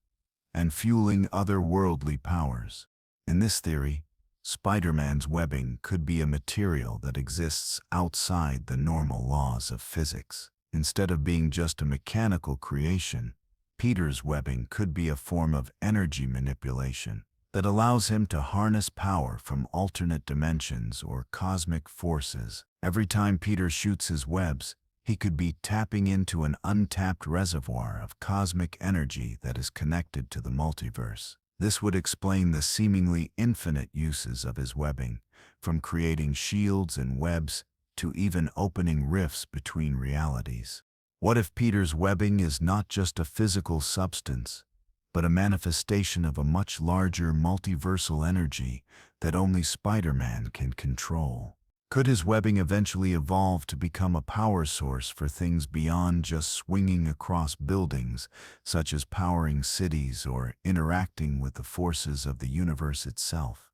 and fueling otherworldly powers? In this theory, Spider-Man's webbing could be a material that exists outside the normal laws of physics. Instead of being just a mechanical creation, Peter's webbing could be a form of energy manipulation that allows him to harness power from alternate dimensions or cosmic forces. Every time Peter shoots his webs, he could be tapping into an untapped reservoir of cosmic energy that is connected to the multiverse. This would explain the seemingly infinite uses of his webbing, from creating shields and webs to even opening rifts between realities. What if Peter's webbing is not just a physical substance, but a manifestation of a much larger multiversal energy that only Spider-Man can control? Could his webbing eventually evolve to become a power source for things beyond just swinging across buildings, such as powering cities or interacting with the forces of the universe itself?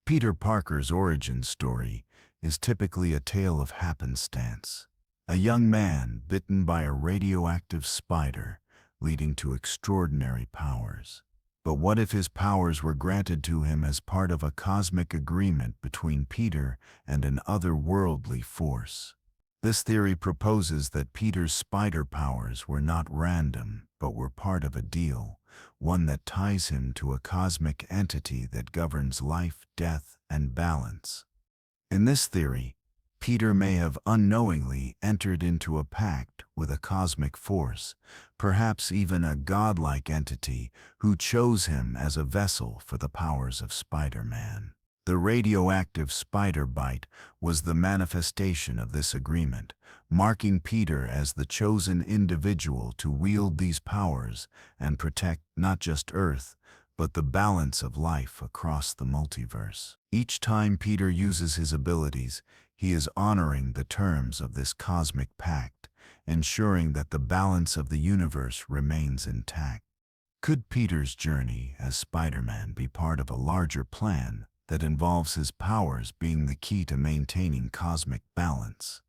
Peter Parker's origin story is typically a tale of happenstance. A young man bitten by a radioactive spider, leading to extraordinary powers. But what if his powers were granted to him as part of a cosmic agreement between Peter and an otherworldly force? This theory proposes that Peter's spider powers were not random, but were part of a deal, one that ties him to a cosmic entity that governs life, death, and balance. In this theory, Peter may have unknowingly entered into a pact with a cosmic force, perhaps even a godlike entity who chose him as a vessel for the powers of Spider-Man. The radioactive spider bite was the manifestation of this agreement, marking Peter as the chosen individual to wield these powers and protect not just Earth, but the balance of life across the multiverse. Each time Peter uses his abilities, he is honoring the terms of this cosmic pact, ensuring that the balance of the universe remains intact. Could Peter's journey as Spider-Man be part of a larger plan that involves his powers being the key to maintaining cosmic balance?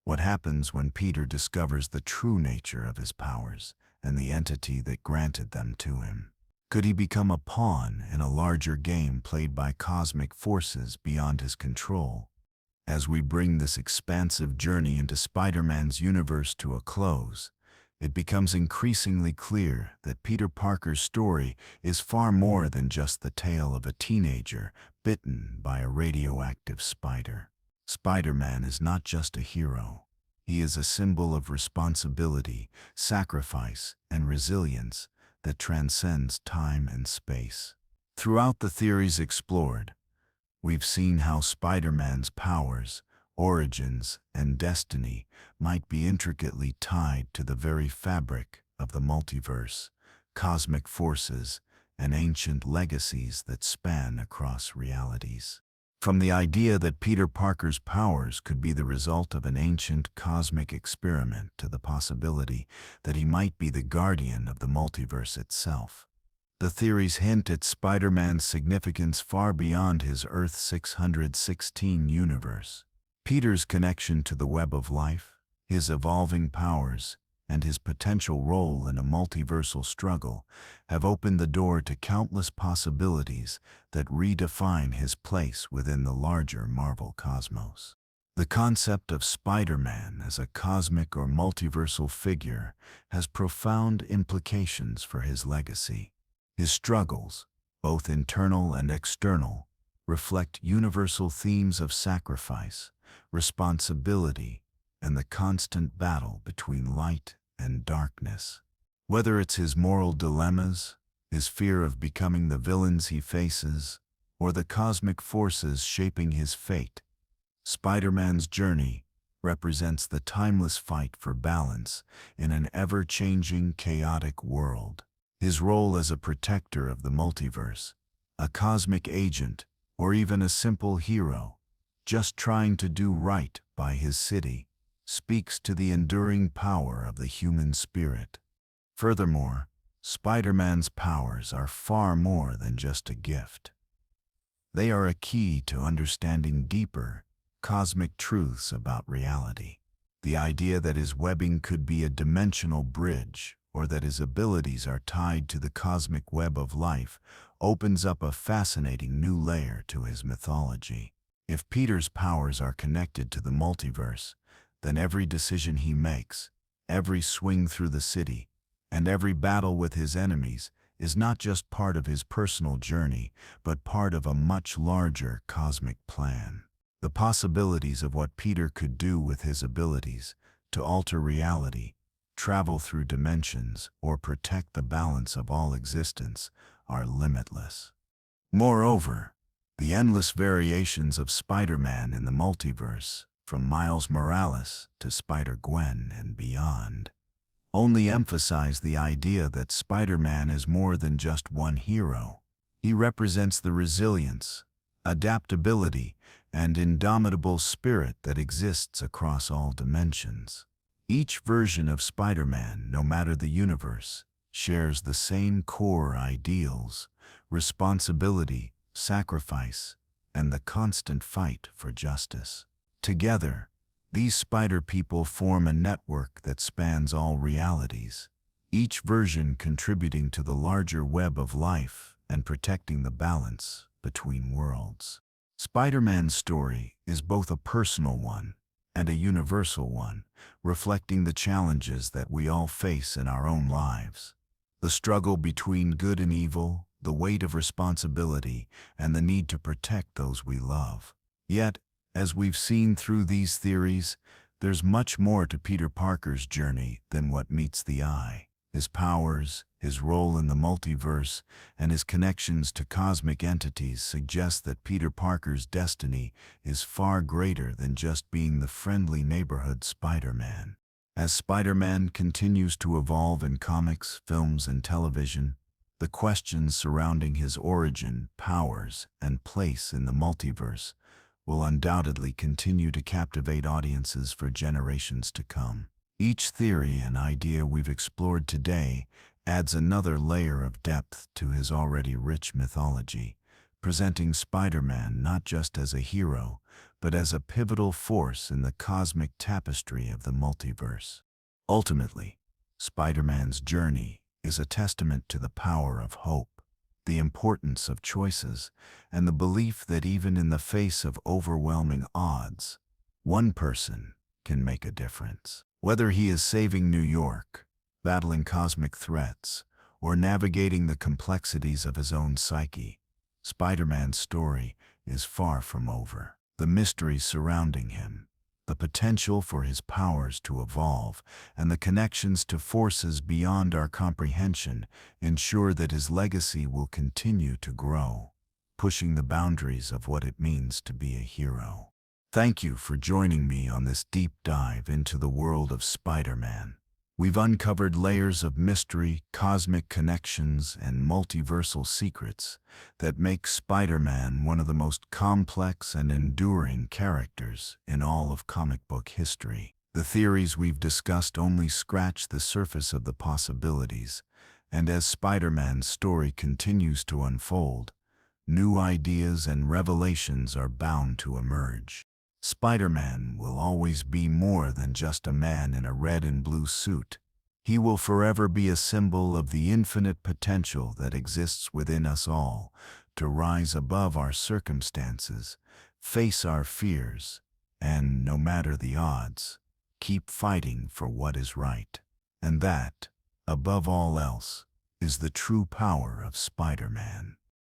What happens when Peter discovers the true nature of his powers and the entity that granted them to him? Could he become a pawn in a larger game played by cosmic forces beyond his control? As we bring this expansive journey into Spider-Man's universe to a close, it becomes increasingly clear that Peter Parker's story is far more than just the tale of a teenager bitten by a radioactive spider. Spider-Man is not just a hero. He is a symbol of responsibility, sacrifice, and resilience that transcends time and space. Throughout the theories explored, we've seen how Spider-Man's powers, origins, and destiny might be intricately tied to the very fabric of the multiverse, cosmic forces, and ancient legacies that span across realities. From the idea that Peter Parker's powers could be the result of an ancient cosmic experiment to the possibility that he might be the guardian of the multiverse itself, the theories hint at Spider-Man's significance far beyond his Earth 616 universe. Peter's connection to the web of life, his evolving powers, and his potential role in a multiversal struggle have opened the door to countless possibilities that redefine his place within the larger Marvel cosmos. The concept of Spider-Man as a cosmic or multiversal figure has profound implications for his legacy. His struggles, both internal and external, reflect universal themes of sacrifice, responsibility, and the constant battle between light and darkness. Whether it's his moral dilemmas, his fear of becoming the villains he faces, or the cosmic forces shaping his fate, Spider-Man's journey represents the timeless fight for balance in an ever-changing, chaotic world. His role as a protector of the multiverse, a cosmic agent, or even a simple hero, just trying to do right by his city, speaks to the enduring power of the human spirit. Furthermore, Spider-Man's powers are far more than just a gift. They are a key to understanding deeper, cosmic truths about reality. The idea that his webbing could be a dimensional bridge, or that his abilities are tied to the cosmic web of life, opens up a fascinating new layer to his mythology. If Peter's powers are connected to the multiverse, then every decision he makes, every swing through the city, and every battle with his enemies is not just part of his personal journey, but part of a much larger cosmic plan. The possibilities of what Peter could do with his abilities to alter reality, travel through dimensions, or protect the balance of all existence are limitless. Moreover, the endless variations of Spider-Man in the multiverse, from Miles Morales to Spider-Gwen and beyond, only emphasize the idea that Spider-Man is more than just one hero. He represents the resilience, adaptability, and indomitable spirit that exists across all dimensions. Each version of Spider-Man, no matter the universe, shares the same core ideals: responsibility, sacrifice, and the constant fight for justice. Together, these Spider People form a network that spans all realities, each version contributing to the larger web of life and protecting the balance between worlds. Spider-Man's story is both a personal one and a universal one, reflecting the challenges that we all face in our own lives. The struggle between good and evil, the weight of responsibility, and the need to protect those we love. Yet, as we've seen through these theories, there's much more to Peter Parker's journey than what meets the eye. His powers, his role in the multiverse, and his connections to cosmic entities suggest that Peter Parker's destiny is far greater than just being the friendly neighborhood Spider-Man. As Spider-Man continues to evolve in comics, films, and television, The questions surrounding his origin, powers, and place in the multiverse will undoubtedly continue to captivate audiences for generations to come. Each theory and idea we've explored today adds another layer of depth to his already rich mythology, presenting Spider-Man not just as a hero, but as a pivotal force in the cosmic tapestry of the multiverse. Ultimately, Spider-Man's journey is a testament to the power of hope, the importance of choices, and the belief that even in the face of overwhelming odds, one person can make a difference. Whether he is saving New York, battling cosmic threats, or navigating the complexities of his own psyche, Spider-Man's story is far from over. The mysteries surrounding him, the potential for his powers to evolve, and the connections to forces beyond our comprehension ensure that his legacy will continue to grow, pushing the boundaries of what it means to be a hero. Thank you for joining me on this deep dive into the world of Spider-Man. We've uncovered layers of mystery, cosmic connections, and multiversal secrets that make Spider-Man one of the most complex and enduring characters in all of comic book history. The theories we've discussed only scratch the surface of the possibilities, and as Spider-Man's story continues to unfold, new ideas and revelations are bound to emerge. Spider-Man will always be more than just a man in a red and blue suit. He will forever be a symbol of the infinite potential that exists within us all to rise above our circumstances, face our fears, and, no matter the odds, keep fighting for what is right. And that, above all else, is the true power of Spider-Man.